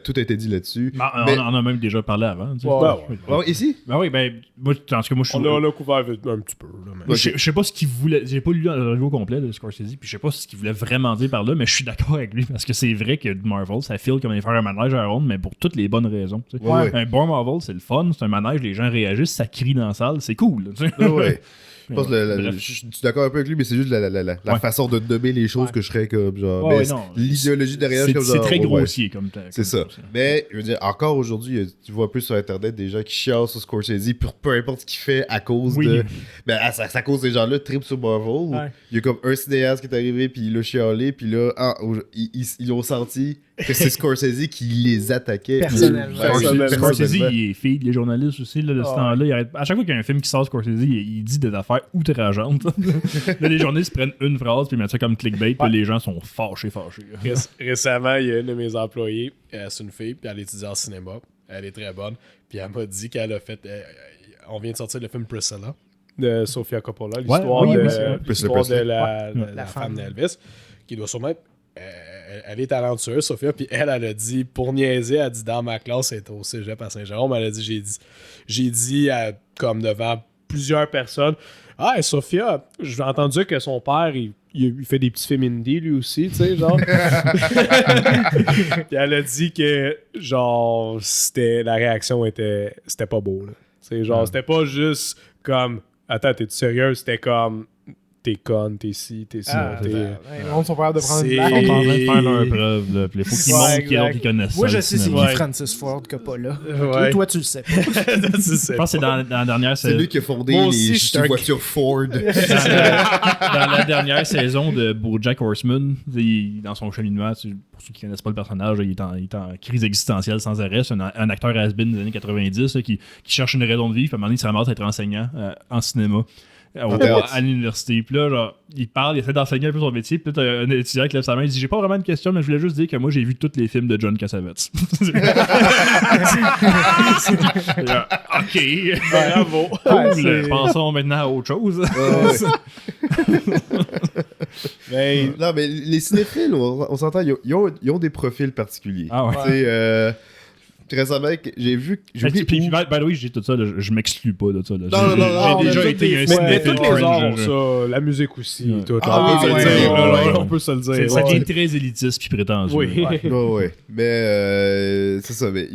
tout a été dit là-dessus. On en a même déjà parlé avant. Ici? Moi, en tout cas, moi, je suis... On l'a couvert un petit peu. Là, je sais pas ce qu'il voulait... J'ai pas lu le review complet de Scorsese, puis je sais pas ce qu'il voulait vraiment dire par là, mais je suis d'accord avec lui, parce que c'est vrai que Marvel, ça file comme aller faire un manège à ronde, mais pour toutes les bonnes raisons. Un bon Marvel, c'est le fun, c'est un manège, les gens réagissent, ça crie dans la salle, c'est cool. Je pense je suis d'accord un peu avec lui, mais c'est juste la façon de nommer les choses que je serais comme genre. L'idéologie derrière, c'est très grossier comme c'est ça. Mais je veux dire, encore aujourd'hui, tu vois un peu sur internet des gens qui chialent sur Scorsese pour peu importe ce qu'il fait à cause de. Ben, à cause des gens-là, trip sur Marvel. Il y a comme un cinéaste qui est arrivé, puis il a chialé, puis là, ils ont senti que c'est Scorsese qui les attaquait. Personnellement. Scorsese, il est fille des journalistes aussi, là, de ce temps-là. À chaque fois qu'il y a un film qui sort Scorsese, il dit des affaires outrageantes. Là, les journalistes prennent une phrase, puis ils mettent ça comme clickbait, puis les gens sont fâchés. Récemment, il y a une de mes employées, c'est une fille, puis elle étudie en cinéma. Elle est très bonne. Puis elle m'a dit qu'elle a fait... on vient de sortir le film Priscilla de Sofia Coppola, l'histoire de la femme d'Elvis, qui doit sûrement être... elle est talentueuse, Sophia, puis elle a dit, pour niaiser, elle a dit dans ma classe, elle était au cégep à Saint-Jérôme, elle a dit, j'ai dit comme devant plusieurs personnes, ah, Sophia, j'ai entendu que son père, il fait des petits films indie, lui aussi, tu sais, genre. Puis elle a dit que, genre, la réaction c'était pas beau, là. C'est genre, c'était pas juste comme, attends, t'es-tu sérieux? C'était comme... T'es conne, t'es ci, t'es ça. Les gens sont prêts de prendre une blague. Ils sont en train de faire leur preuve. Il faut qu'ils montrent qu'ils connaissent ça. Moi, je sais c'est qui Francis Ford Coppola. Toi, tu le sais pas. Je pense que c'est dans la dernière saison. C'est lui qui a fondé les voitures Ford. Dans la dernière saison de BoJack Horseman, dans son cheminement, pour ceux qui connaissent pas le personnage, il est en crise existentielle sans arrêt. C'est un acteur has-been des années 90 qui cherche une raison de vivre. Puis à un moment donné, il se ramasse à être enseignant en cinéma. à l'université. Puis là, genre, il parle, il essaie d'enseigner un peu son métier. Puis là, t'as un étudiant qui lève sa main, il dit j'ai pas vraiment de question, mais je voulais juste dire que moi, j'ai vu tous les films de John Cassavetes. OK. Bravo. Cool. Pensons maintenant à autre chose. Non, mais les cinéphiles, on s'entend, ils ont des profils particuliers. Ah ouais. Récemment, j'ai vu. Puis, by the way, j'ai tout ça, là, je m'exclus pas de ça. Là. Non, j'ai déjà été un cinéphile. Tous les arts ont ça, la musique aussi. On peut se le dire. Ça devient très élitiste puis prétentieux. Oui. Mais c'est ça. Mais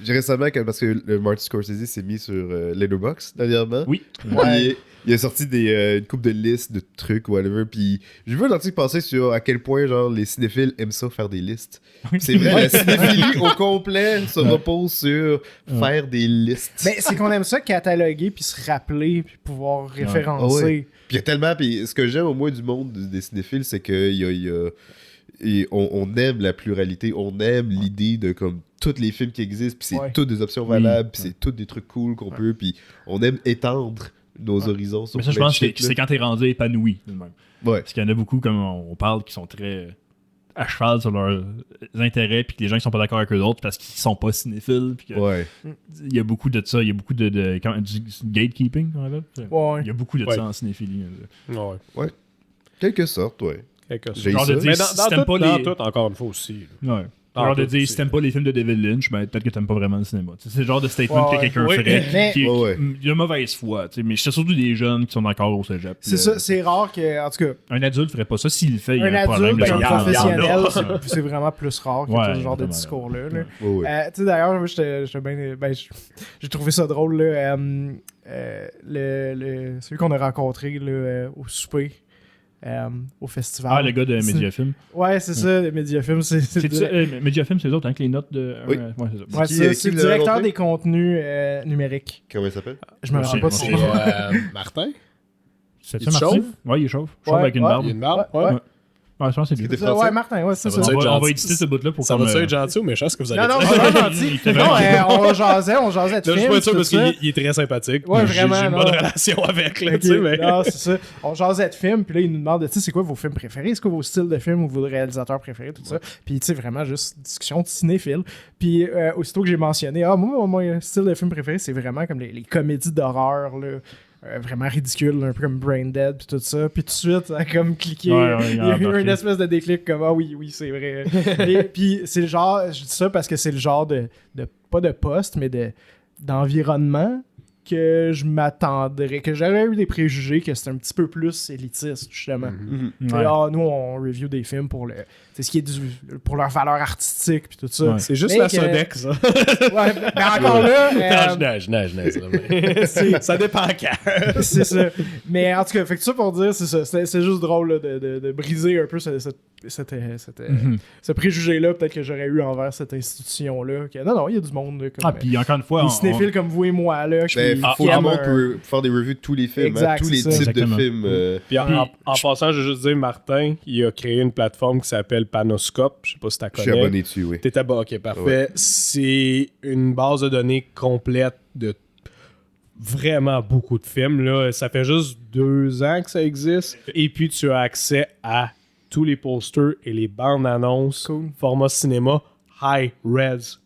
j'ai récemment, parce que le Martin Scorsese s'est mis sur Letterboxd dernièrement. Oui. Il a sorti une couple de listes de trucs, whatever. Puis j'ai vu un article passer sur à quel point genre les cinéphiles aiment ça faire des listes. C'est vrai, la cinéphilie au complet se repose sur faire des listes. Mais c'est qu'on aime ça cataloguer puis se rappeler puis pouvoir référencer. Puis il y a tellement. Puis ce que j'aime au moins du monde des cinéphiles, c'est que on aime la pluralité, on aime l'idée de comme tous les films qui existent, puis c'est toutes des options valables, puis c'est tous des trucs cool qu'on peut, puis on aime étendre nos horizons sur. Mais ça, je pense que c'est quand t'es rendu épanoui. Même. Ouais. Parce qu'il y en a beaucoup, comme on parle, qui sont très à cheval sur leurs intérêts, puis que les gens qui sont pas d'accord avec eux autres parce qu'ils sont pas cinéphiles. Puis il y a beaucoup de ça, il y a beaucoup du gatekeeping, on appelle. Il y a beaucoup de ça en cinéphilie. Ouais. Quelque sorte, ouais. Genre de dire, mais si dans t'aimes tout, encore une fois aussi. Ouais. Genre de dire, si t'aimes pas les films de David Lynch, ben peut-être que t'aimes pas vraiment le cinéma. C'est le genre de statement que quelqu'un ferait qui est de mauvaise foi. Mais c'est surtout des jeunes qui sont encore au cégep. C'est ça, c'est rare que, en tout cas... Un adulte ferait pas ça. S'il le fait, il y a un problème. Un adulte, un professionnel, c'est vraiment plus rare que ce genre de discours-là. Tu sais, d'ailleurs, moi, j'ai trouvé ça drôle. Là, celui qu'on a rencontré là, au souper. Au festival. Ah, le gars de Mediafilm. Ouais, c'est ça, le Mediafilm. Mediafilm, c'est eux autres, hein, que les notes de. Oui. C'est le directeur des contenus numériques. Comment il s'appelle? Je me rappelle pas de son nom. Martin? C'est ça, Martin? Ouais, il est chauve. Chauve avec une barbe. Il a une barbe? Ouais. Ouais, je pense que c'est lui. Ouais, Martin, ouais, c'est ça. On va éditer ce bout-là pour ça va être gentil ou méchant ce que vous allez dire? Non, pas gentil. Non, on jasait de film. Je suis pas parce qu'il est très sympathique. Ouais, vraiment. J'ai une bonne relation avec, là, tu sais, mais... Non, c'est ça. On jasait de film, puis là, il nous demande, tu sais, c'est quoi vos films préférés? C'est quoi vos styles de films ou vos réalisateurs préférés, tout ça? Puis, tu sais, vraiment, juste discussion de cinéphile. Puis, aussitôt que j'ai mentionné, moi, mon style de film préféré, c'est vraiment comme les comédies d'horreur, là. Vraiment ridicule, un peu comme Brain Dead puis tout ça, puis tout de suite ça a comme cliqué, il y a eu une espèce de déclic comme oui c'est vrai. Et puis c'est le genre, je dis ça parce que c'est le genre de pas de poste mais d'environnement que je m'attendrais, que j'aurais eu des préjugés que c'était un petit peu plus élitiste justement. Nous on review des films pour c'est ce qui est pour leur valeur artistique puis tout ça. C'est juste la Sodex ça. Ouais, mais encore là je nage. Ça dépend quand. C'est ça. Mais en tout cas, fait que ça pour dire, c'est ça. C'est juste drôle là, de briser un peu ce préjugé-là peut-être que j'aurais eu envers cette institution-là. Non, il y a du monde là, comme puis encore une fois, des cinéphiles comme vous et moi là. Faut du monde pour faire des reviews de tous les films, tous les types de films. Puis en passant, je veux juste dire, Martin, il a créé une plateforme qui s'appelle Panoscope. Je sais pas si tu la connais. Je suis abonné dessus, oui. T'es abonné, ok, parfait. Ouais. C'est une base de données complète de vraiment beaucoup de films. Là. Ça fait juste 2 ans que ça existe. Et puis, tu as accès à tous les posters et les bandes annonces, format cinéma, high res,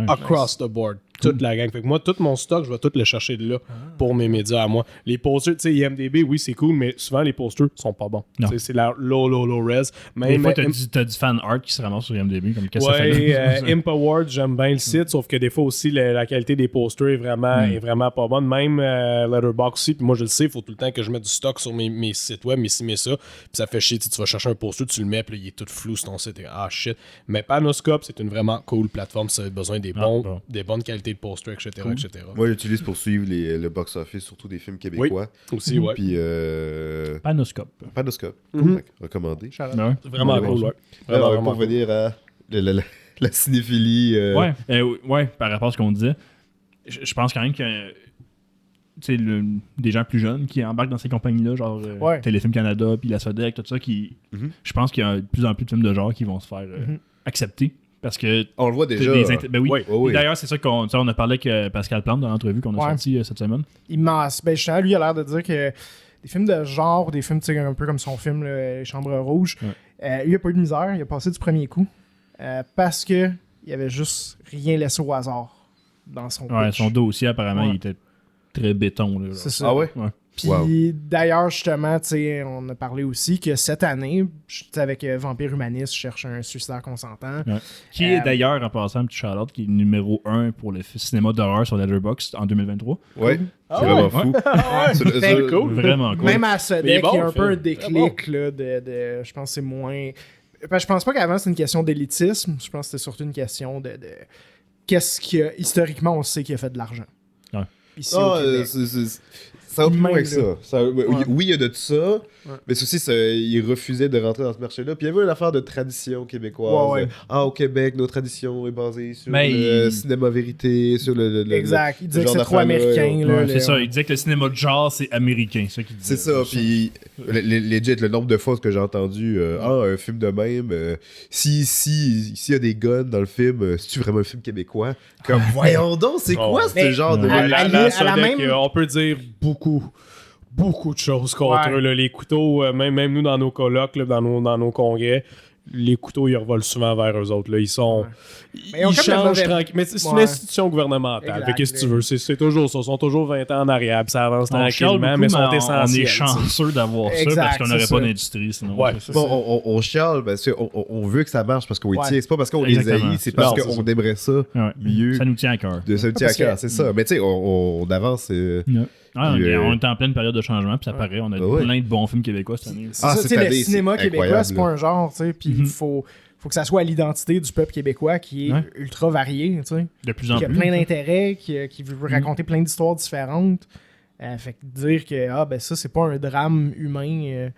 across the board. Toute la gang. Fait que moi, tout mon stock, je vais tout le chercher de là pour mes médias à moi. Les posters, tu sais, IMDb, oui, c'est cool, mais souvent, les posters sont pas bons. C'est la low res. Même, des fois, t'as du fan art qui se ramasse sur IMDb. Comme qu'est-ce que ça fait? Imp Award, j'aime bien le site, sauf que des fois aussi, la qualité des posters est vraiment pas bonne. Même Letterboxd aussi, puis moi, je le sais, il faut tout le temps que je mette du stock sur mes sites web, mais ça, puis ça fait chier. Tu vas chercher un poster, tu le mets, puis là, il est tout flou sur ton site. Ah, shit. Mais Panoscope, c'est une vraiment cool plateforme si tu as besoin des bonnes qualités de posters, etc. Moi, j'utilise pour suivre le box-office, surtout des films québécois. Oui, aussi, ouais. Puis, Panoscope. Recommandé. C'est vraiment cool, ouais. Pour venir à la cinéphilie. Ouais, par rapport à ce qu'on disait, je pense quand même que des gens plus jeunes qui embarquent dans ces compagnies-là, genre Téléfilm Canada, puis la Sodec, tout ça, je pense qu'il y a de plus en plus de films de genre qui vont se faire accepter. Parce que on le voit déjà. Oui. D'ailleurs, c'est ça qu'on a parlé avec Pascal Plante dans l'entrevue qu'on a sorti cette semaine. Immense. Justement, lui, il a l'air de dire que films de genre, des films un peu comme son film Les Chambres Rouges, il a pas eu de misère, il a passé du premier coup parce que il avait juste rien laissé au hasard dans son pitch. Son dossier apparemment il était très béton. Là, c'est ça. Ah ouais? Puis d'ailleurs, justement, on a parlé aussi que cette année, avec Vampire Humaniste, je cherche un suicidaire consentant. Qui est d'ailleurs, en passant, un petit shout-out, qui est numéro 1 pour le cinéma d'horreur sur Letterboxd en 2023. Ouais, c'est vraiment fou. C'est cool. Vraiment cool. Même à Sodec, il y a un peu un déclic là, je pense que c'est moins... Je pense pas qu'avant, c'est une question d'élitisme. Je pense que c'était surtout une question de qu'est-ce que, historiquement, on sait qui a fait de l'argent. Ici, au Québec. Ça va plus loin que ça. Oui, il y a de ça, mais c'est aussi, il refusait de rentrer dans ce marché-là. Puis il y avait une affaire de tradition québécoise. Au Québec, nos traditions est basée sur le cinéma vérité, sur le exact. Il disait que c'est trop américain. C'est ça, il disait que le cinéma de genre, c'est américain. C'est ça, puis legit, le nombre de fois que j'ai entendu un film de même, s'il y a des guns dans le film, c'est-tu vraiment un film québécois? Comme, voyons donc, c'est quoi ce genre de... On peut dire beaucoup de choses contre eux. Là. Les couteaux, même nous dans nos colloques, là, dans nos congrès, les couteaux, ils revolent souvent vers eux autres. Là. Ils sont... Ils changent tranquille. Mais c'est une institution gouvernementale. Fait qu'est-ce que tu veux? C'est toujours ça. Ils sont toujours 20 ans en arrière. Puis ça avance tranquillement, mais ils sont essentiels. On est chanceux d'avoir ça parce qu'on n'aurait pas d'industrie sinon. On chiale parce qu'on veut que ça marche parce qu'on y tient. C'est pas parce qu'on les haït, c'est parce qu'on aimerait ça mieux. Ça nous tient à cœur. Ça nous tient à cœur, c'est ça. Mais tu sais, on avance... on est en pleine période de changement, puis ça paraît, on a plein de bons films québécois cette année. Le cinéma québécois, c'est pas un genre, tu sais, puis il faut que ça soit à l'identité du peuple québécois qui est ultra varié, tu sais. De plus en plus. Qui a plein d'intérêts, qui veut raconter plein d'histoires différentes. Fait que dire que ça, c'est pas un drame humain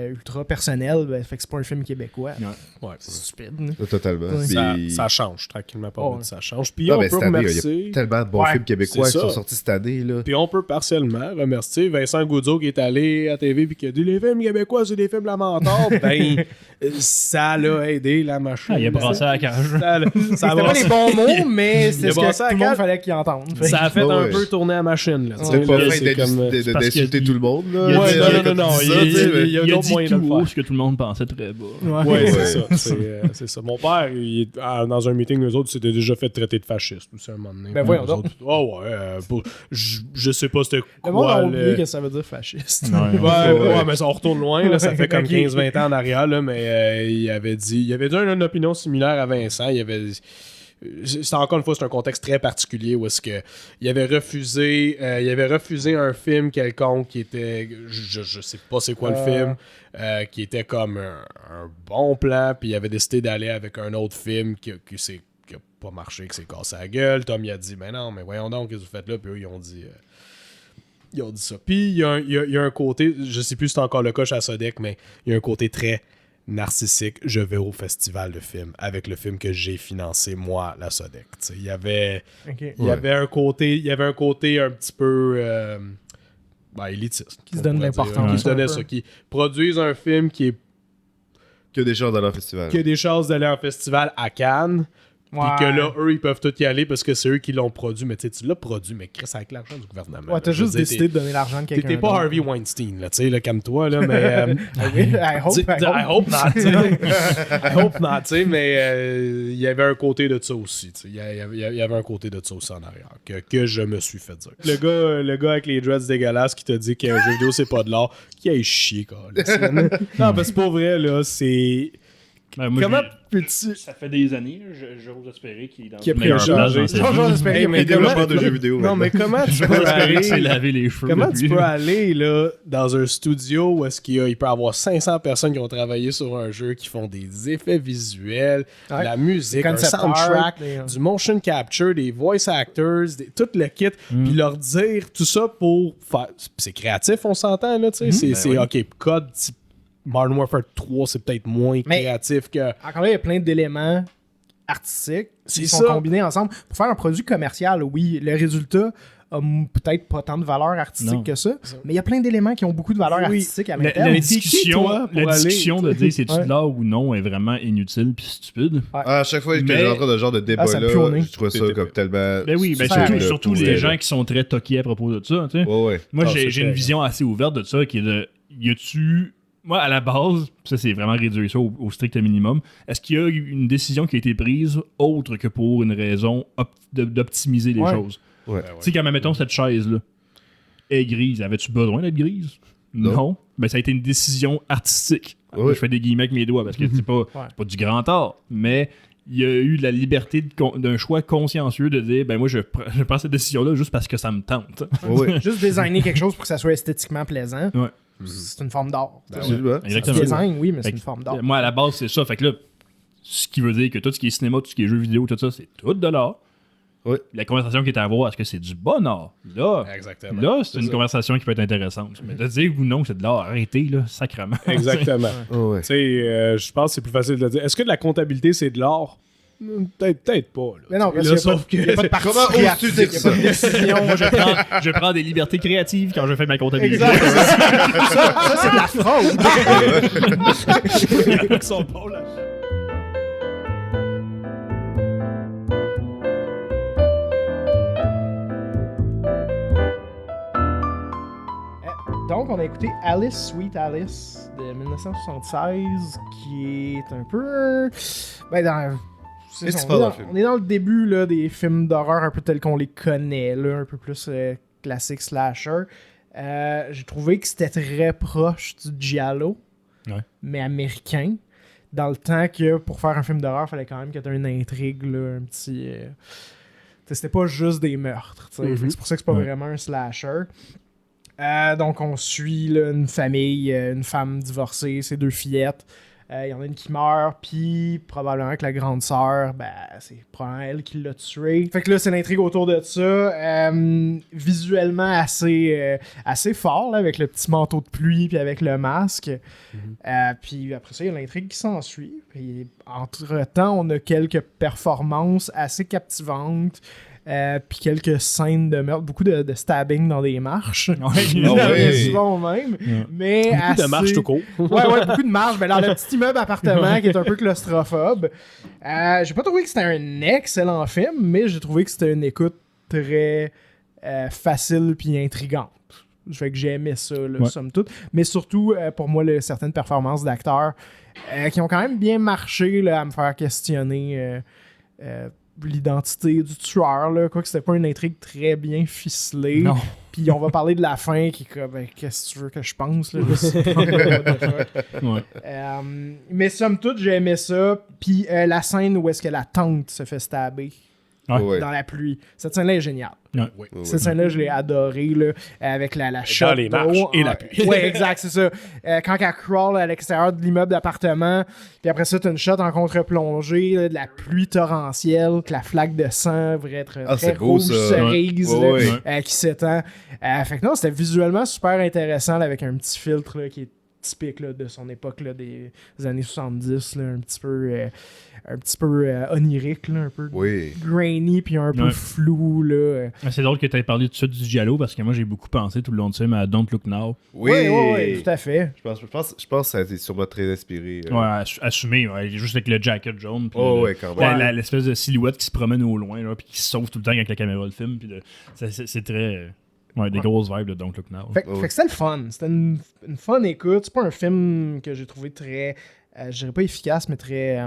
ultra personnel, fait que c'est pas un film québécois. C'est stupide. Totalement. Ça change tranquillement pas. Ça change. Puis on peut remercier... Il y a tellement de bons films québécois qui sont sortis cette année. Là. Puis on peut partiellement remercier Vincent Goudzot qui est allé à TV et qui a dit les films québécois, c'est des films lamentables. Ça l'a aidé la machine. Il a brassé à la cage. C'était pas les bons mots, mais c'est ce que tout le monde fallait qu'il entende. Ça a fait un peu tourner la machine. C'est pas vrai d'insulter tout le monde. Non. Il y a a dit tout haut ce que tout le monde pensait très bas. C'est ça. Mon père, dans un meeting, eux autres, s'était déjà fait traiter de fasciste aussi à un moment donné. Ben voyons donc. Je sais pas c'était quoi. Le monde a oublié que ça veut dire fasciste. Mais ça retourne loin. Là, ça fait comme 15-20 ans en arrière. Là, mais il avait dit une opinion similaire à Vincent. C'est encore une fois, c'est un contexte très particulier où est-ce que il avait refusé un film quelconque qui était, je sais pas c'est quoi le film, qui était comme un bon plan, puis il avait décidé d'aller avec un autre film qui a pas marché, qui s'est cassé la gueule. Tom il a dit mais non, mais voyons donc qu'est-ce que vous faites là, puis eux ils ont dit ça. Puis il y a un côté, je sais plus si c'est encore le cas chez Sodec, mais il y a un côté très narcissique, je vais au festival de films avec le film que j'ai financé moi, la Sodec. Il y avait un côté un petit peu élitiste. Qui se donne l'importance. Qui se donnait ça. Qui produisent un film qui a des chances d'aller en festival. Qui a des chances d'aller en festival à Cannes. Puis que là, eux, ils peuvent tout y aller parce que c'est eux qui l'ont produit. Mais tu l'as produit, mais Chris, avec l'argent du gouvernement. Ouais, t'as juste décidé de donner l'argent de quelqu'un. T'es pas Harvey Weinstein, là, tu sais, calme-toi, là, mais... I hope not, tu sais. I hope not, tu sais, mais il y avait un côté de ça aussi, tu sais. Il y avait un côté de ça aussi en arrière, que je me suis fait dire. Le gars avec les dreads dégueulasses qui t'a dit qu'un jeu vidéo, c'est pas de l'art, qui a chié, quoi. Non, mais c'est pas vrai, là, c'est... Comment peux-tu... Ça fait des années, j'ose espérer qu'il est dans une meilleure place. J'ose espérer qu'il est développeur de jeux vidéo. Non, mais comment tu peux aller... laver les cheveux. Comment tu peux aller là, dans un studio où est-ce il peut y avoir 500 personnes qui ont travaillé sur un jeu, qui font des effets visuels, la musique, un soundtrack, du motion capture, des voice actors, tout le kit, puis leur dire tout ça pour faire... C'est créatif, on s'entend, là, tu sais. C'est OK, code... Modern Warfare 3, c'est peut-être moins créatif que... Encore là, il y a plein d'éléments artistiques qui sont combinés ensemble. Pour faire un produit commercial, oui, le résultat a peut-être pas tant de valeur artistique que ça, mais il y a plein d'éléments qui ont beaucoup de valeur artistique à l'intérieur. La discussion de dire c'est-tu de l'art ou non est vraiment inutile puis stupide. À chaque fois que j'entre dans ce genre de débat-là, je trouve ça comme tellement... surtout les gens qui sont très toqués à propos de ça. Moi, j'ai une vision assez ouverte de ça qui est de... Y a-tu... Moi, à la base, ça c'est vraiment réduire ça au strict minimum, est-ce qu'il y a une décision qui a été prise autre que pour une raison d'optimiser les choses? Tu sais, quand même, mettons cette chaise-là est grise, avais-tu besoin d'être grise? Non. Ben, ça a été une décision artistique. Je fais des guillemets avec mes doigts parce que c'est pas du grand art, mais il y a eu la liberté d'un choix consciencieux de dire, ben moi, je prends cette décision-là juste parce que ça me tente. Juste designer quelque chose pour que ça soit esthétiquement plaisant. C'est une forme d'art. Exactement. C'est design, oui, mais c'est une forme d'art. Moi, à la base, c'est ça. Fait que là, ce qui veut dire que tout ce qui est cinéma, tout ce qui est jeux vidéo, tout ça, c'est tout de l'art. La conversation qui est à avoir, est-ce que c'est du bon art? Là, c'est une conversation qui peut être intéressante. Mais de dire ou non, c'est de l'art, arrêtez, là, sacrément. Exactement. Tu sais, je pense que c'est plus facile de dire. Est-ce que de la comptabilité, c'est de l'art? Peut-être pas. Là. Mais non, parce qu'il n'y a pas de partie créative, il n'y a pas de décision. Moi, je prends des libertés créatives quand je fais ma comptabilité. Exact. ça, c'est de la fraude. Ils sont bons, là. Donc, on a écouté Alice, Sweet Alice de 1976, qui est un peu... on est dans le début là, des films d'horreur un peu tels qu'on les connaît, là, un peu plus classique slasher. J'ai trouvé que c'était très proche du giallo, mais américain. Dans le temps que pour faire un film d'horreur, il fallait quand même qu'il y ait une intrigue, là, un petit... c'était pas juste des meurtres. C'est pour ça que c'est pas vraiment un slasher. Donc, on suit là, une famille, une femme divorcée, ses 2 fillettes. Il y en a une qui meurt, puis probablement que la grande sœur, c'est probablement elle qui l'a tué. Fait que là, c'est l'intrigue autour de ça. Visuellement assez fort, là, avec le petit manteau de pluie, puis avec le masque. Puis après ça, il y a l'intrigue qui s'ensuit. Puis entre-temps, on a quelques performances assez captivantes. Puis quelques scènes de meurtre, beaucoup de stabbing dans des marches. Souvent même. Mais beaucoup de marches tout court. Beaucoup de marches. Dans le petit immeuble appartement qui est un peu claustrophobe. J'ai pas trouvé que c'était un excellent film, mais j'ai trouvé que c'était une écoute très facile puis intrigante. Fait que j'ai aimé ça, somme toute. Mais surtout, pour moi, certaines performances d'acteurs qui ont quand même bien marché là, à me faire questionner l'identité du tueur, là, quoique c'était pas une intrigue très bien ficelée. Puis on va parler de la fin qui est comme, qu'est-ce que tu veux que je pense? Là, mais somme toute, j'ai aimé ça. Puis la scène où est-ce que la tante se fait stabber dans la pluie. Cette scène-là est géniale. Cette scène-là, je l'ai adorée, là, avec la shot dans les marches et la pluie. Oui, exact, c'est ça. Quand elle crawl à l'extérieur de l'immeuble d'appartement, puis après ça, t'as une shot en contre-plongée, là, de la pluie torrentielle, que la flaque de sang devrait être très rouge, cerise, qui s'étend. Fait que non, c'était visuellement super intéressant, là, avec un petit filtre là, qui est typique là, de son époque là, des années 70, là, un petit peu onirique, là, un peu grainy puis un peu flou. Là. C'est drôle que tu aies parlé tout de suite du giallo parce que moi j'ai beaucoup pensé tout le long de ça à Don't Look Now. Oui, tout à fait. Je pense que ça a été sûrement très inspiré. Assumé, juste avec le jacket jaune. Quand même. L'espèce de silhouette qui se promène au loin puis qui se sauve tout le temps avec la caméra le film. C'est très... des grosses vibes de Don't Look Now. Fait que c'était le fun. C'était une fun écoute. C'est pas un film que j'ai trouvé très... je dirais pas efficace, mais très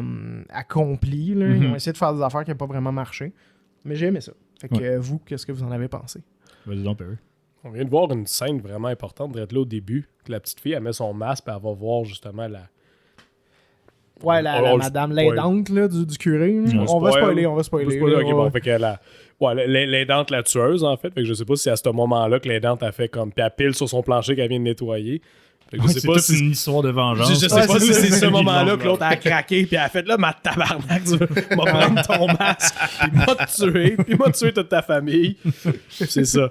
accompli. Là. Ils ont essayé de faire des affaires qui n'ont pas vraiment marché. Mais j'ai aimé ça. Fait que vous, qu'est-ce que vous en avez pensé? Vas-y donc, Perry. On vient de voir une scène vraiment importante d'être là au début. Que la petite fille, elle met son masque et elle va voir justement la... la madame l'aidante là, du curé. On va spoiler. Okay, bon, fait que l'aidante, la tueuse, en fait. Fait que je sais pas si c'est à ce moment-là que l'aidante a fait comme... Puis elle pile sur son plancher qu'elle vient de nettoyer. C'est toute une histoire de vengeance. Je sais pas si c'est ce moment-là que l'autre a craqué puis elle a fait là, ma tabarnak, tu vas prendre ton masque, puis m'a tué toute ta famille. C'est ça.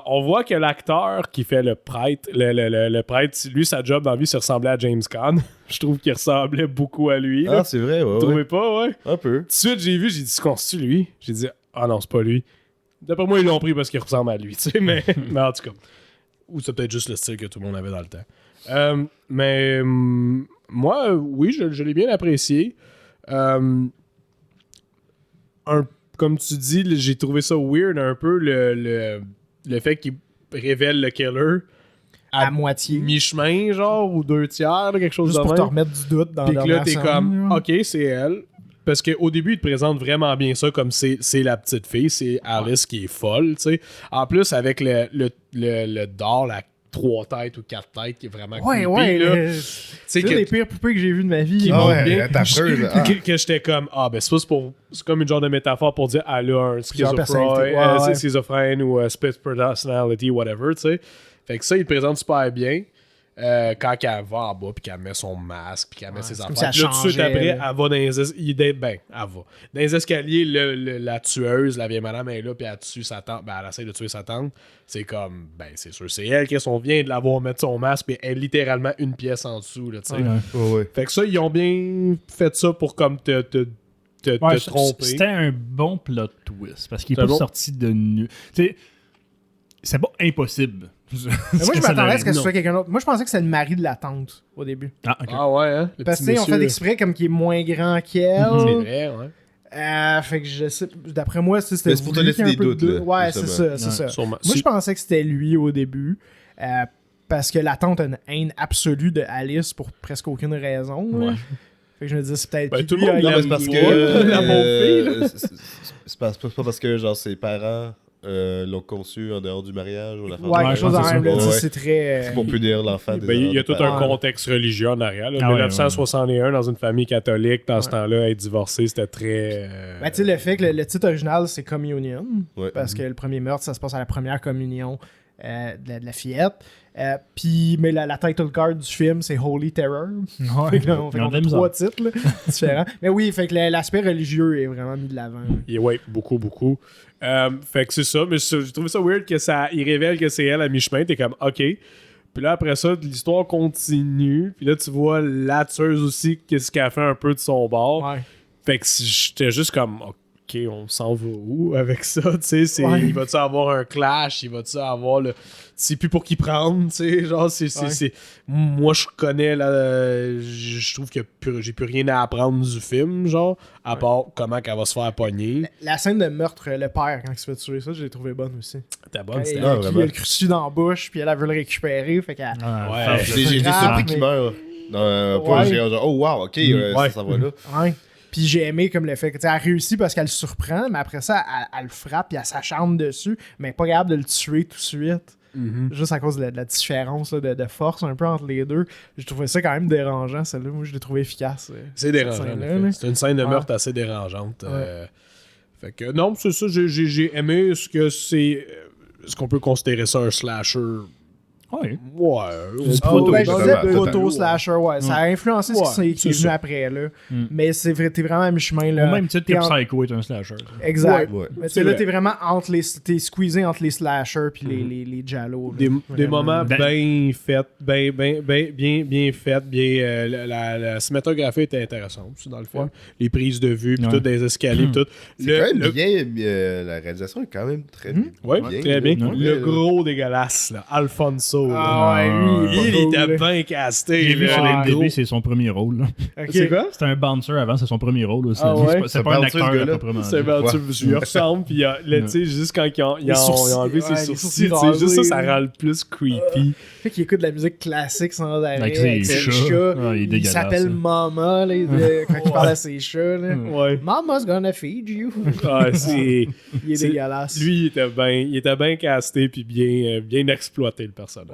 On voit que l'acteur qui fait le prêtre, le prêtre, lui, sa job dans la vie, se ressemblait à James Caan. Je trouve qu'il ressemblait beaucoup à lui. Là. Ah, c'est vrai, Vous trouvez pas, Un peu. Tout de suite, j'ai dit, c'est qu'on c'est lui? J'ai dit, ah non, c'est pas lui. D'après moi, ils l'ont pris parce qu'il ressemble à lui, tu sais, mais en tout cas. Ou c'est peut-être juste le style que tout le monde avait dans le temps. Mais moi, oui, je l'ai bien apprécié. Comme tu dis, j'ai trouvé ça weird un peu le fait qu'il révèle le killer à moitié. Mi-chemin, genre, ou 2/3, quelque chose juste de pour même. te remettre du doute dans Puis que là, t'es scène, comme, OK, c'est elle. Parce qu'au début, il te présente vraiment bien ça comme c'est la petite fille, c'est Alice qui est folle, tu sais. En plus, avec le doll à 3 têtes ou 4 têtes qui est vraiment creepy, là. C'est une des pires poupées que j'ai vues de ma vie. Que j'étais comme, ben c'est comme une genre de métaphore pour dire elle a un schizophrène ou split personality, whatever, tu sais. Fait que ça, il te présente super bien. Quand elle va en bas, puis qu'elle met son masque, puis qu'elle met ses affaires. Puis là, tout de suite après, elle va dans les escaliers. Dans les escaliers, la tueuse, la vieille madame, elle est là, puis elle tue sa tante. Elle essaie de tuer sa tante. C'est comme, c'est sûr, c'est elle qui vient de la voir mettre son masque, puis elle est littéralement une pièce en dessous, là, tu sais. Fait que ça, ils ont bien fait ça pour comme te tromper. C'était un bon plot twist, parce qu'il est pas sorti de nu. Tu sais, c'est pas impossible. Moi, je m'attendais à ce que ce soit quelqu'un d'autre. Moi, je pensais que c'était le mari de la tante au début. Ah ouais, hein? Parce que, on fait exprès comme qu'il est moins grand qu'elle. C'est vrai, ouais. Fait que je sais. D'après moi, c'était. C'est pour te laisser des doutes. Ouais, c'est ça. Moi, je pensais que c'était lui au début. Parce que la tante a une haine absolue de Alice pour presque aucune raison. Ouais. Fait que je me disais, c'est peut-être. Tout le monde c'est parce que. La pauvre fille. C'est pas parce que, genre, ses parents. L'ont conçu en dehors du mariage ou la femme. Ouais, quelque chose en même. C'est très. C'est pour punir l'enfant. Il y a tout un contexte religieux en arrière. 1961, dans une famille catholique, dans ce temps-là, être divorcé, c'était très. Tu sais, le fait que le titre original, c'est Communion. Parce que le premier meurtre, ça se passe à la première communion de la fillette. Mais la title card du film, c'est Holy Terror. Fait que là, on a 3 titres là, différents. Mais oui, fait que l'aspect religieux est vraiment mis de l'avant. Oui, beaucoup, beaucoup. Fait que c'est ça, mais j'ai trouvé ça weird qu'il révèle que c'est elle à mi-chemin. T'es comme, OK. Puis là, après ça, l'histoire continue. Puis là, tu vois la tueuse aussi, qu'est-ce qu'elle fait un peu de son bord. Ouais. Fait que j'étais juste comme, OK, on s'en va où avec ça? Tu sais, il va-tu avoir un clash? Il va-tu avoir le. C'est plus pour qui prendre, tu sais. Genre, c'est. Moi, je connais je trouve que j'ai plus rien à apprendre du film, genre, à part comment qu'elle va se faire pogner. La scène de meurtre, le père, quand il se fait tuer, ça, je l'ai trouvé bonne aussi. T'es bonne, c'était il a le crucifix dans la bouche, puis elle veut le récupérer, fait qu'elle. J'ai surpris qu'il meurt. Oh, wow, OK, ça va là. Ouais. Puis j'ai aimé comme le fait que elle a réussi parce qu'elle le surprend, mais après ça, elle le frappe et elle s'acharne dessus, mais pas capable de le tuer tout de suite. Juste à cause de la différence là, de force un peu entre les deux. Je trouvais ça quand même dérangeant, celle-là. Moi, je l'ai trouvé efficace. C'est dérangeant. C'est une scène de meurtre assez dérangeante. Fait que non, c'est ça. J'ai aimé ce qu'on peut considérer ça un slasher. Ouais. Proto-slasher, ouais. Ça a influencé ce qui est venu après, là. Mais t'es vraiment à mi-chemin, là. Au même titre que Psycho est un slasher. Exact. Mais là, t'es vraiment t'es squeezé entre les slashers puis les giallo. Des moments bien faits, bien faits, la cinématographie était intéressante aussi dans le film. Les prises de vue, puis tout, des escaliers, tout. C'est quand même bien, la réalisation est quand même très bien. Oui, très bien. Le gros dégueulasse, là, Alfonso. Il était bien casté. J'ai vu sur l'IMDb, c'est son premier rôle. C'est quoi? C'était un bouncer avant, c'est son premier rôle aussi. C'est pas un acteur à proprement. C'est un bouncer, je lui ressemble. Puis tu sais, juste quand ils ont enlevé ses sourcils, juste ça rend le plus creepy. Fait qu'il écoute de la musique classique sans arrêt. Avec ses chats. Il s'appelle Mama quand il parle à ses chats. Mama's gonna feed you. Il est dégueulasse. Lui, il était bien casté puis bien exploité, le personnage.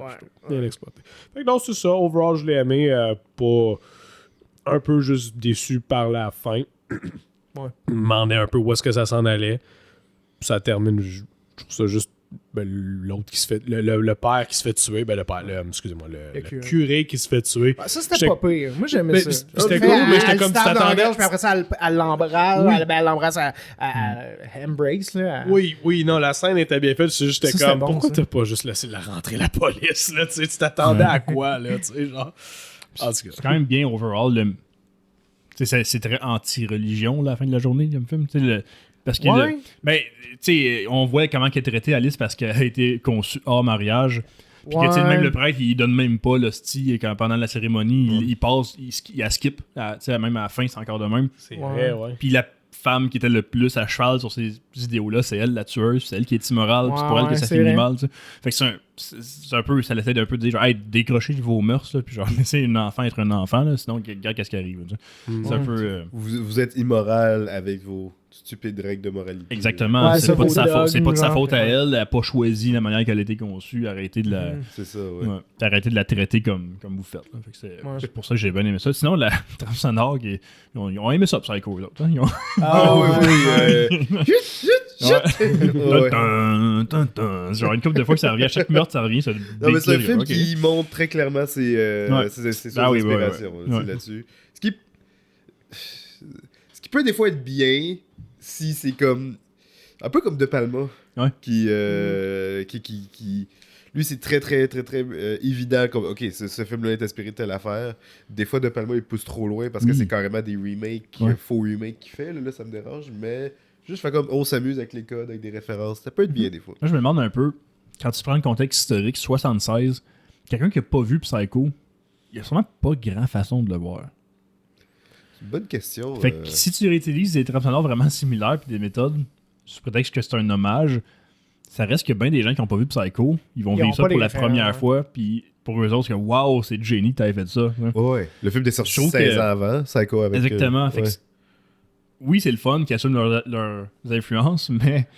Bien exploité. Fait que non, c'est ça. Overall, je l'ai aimé. Pas un peu juste déçu par la fin. Je me demandais un peu où est-ce que ça s'en allait. Ça termine. Je trouve ça juste. L'autre qui se fait. Le père qui se fait tuer. Excusez-moi. Le curé qui se fait tuer. Ça, c'était pas pire. Moi, j'aimais ça. C'était cool, mais j'étais comme tu t'attendais. Puis après ça, elle l'embrasse. Elle l'embrasse à embrace. Là, Oui, non, la scène était bien faite. J'étais comme, pourquoi t'as pas juste laissé la rentrer la police, là? Tu t'attendais à quoi, là? Tu sais, genre. C'est quand même bien overall. C'est très anti-religion, la fin de la journée, le film. Parce que, on voit comment elle est traitée, Alice, parce qu'elle a été conçue hors mariage. Puis que, même le prêtre, il donne même pas l'hostie pendant la cérémonie. Il passe, il skip. Même à la fin, c'est encore de même. C'est vrai, ouais. Puis la femme qui était le plus à cheval sur ces idéaux-là, c'est elle, la tueuse. C'est elle qui est immorale. Puis c'est pour elle que ça finit mal. T'sais. Fait que c'est un peu, ça l'essaie d'un peu de dire, genre, hey, décrochez vos mœurs, là, puis genre, laissez un enfant être un enfant, là, sinon, regarde qu'est-ce qui arrive. C'est un peu. Vous êtes immoral avec vos stupides règles de moralité. Exactement. C'est pas de sa faute à elle. Elle n'a pas choisi la manière qu'elle a été conçue. Arrêtez de la. C'est ça, ouais. Arrêtez de la traiter comme vous faites. C'est pour ça que j'ai bien aimé ça. Sinon, la trame sonore, ils ont aimé ça, Psycho. Là. Oui. Genre une couple de fois que ça revient. À chaque meurtre, ça revient. Non, mais c'est un film qui montre très clairement ses inspirations là-dessus. Ce qui peut des fois être bien si c'est comme un peu comme De Palma qui lui c'est très très très très évident comme ok ce film-là est inspiré de telle affaire. Des fois De Palma il pousse trop loin parce que c'est carrément des remakes faux remakes qu'il fait là ça me dérange mais juste fait comme on s'amuse avec les codes avec des références ça peut être bien des fois. Moi je me demande un peu quand tu prends le contexte historique 76 quelqu'un qui a pas vu Psycho il y a sûrement pas grand façon de le voir. Bonne question. Fait que si tu réutilises des trames sonores vraiment similaires puis des méthodes, sous prétexte que c'est un hommage, ça reste que bien des gens qui n'ont pas vu Psycho, ils vont vivre ça pour la première fois, puis pour eux autres, c'est que waouh, c'est Jenny que t'avais fait ça. Ouais. Le film est sorti 16 ans avant, Psycho avec. Exactement. Fait que oui, c'est le fun qui assume leurs influences, mais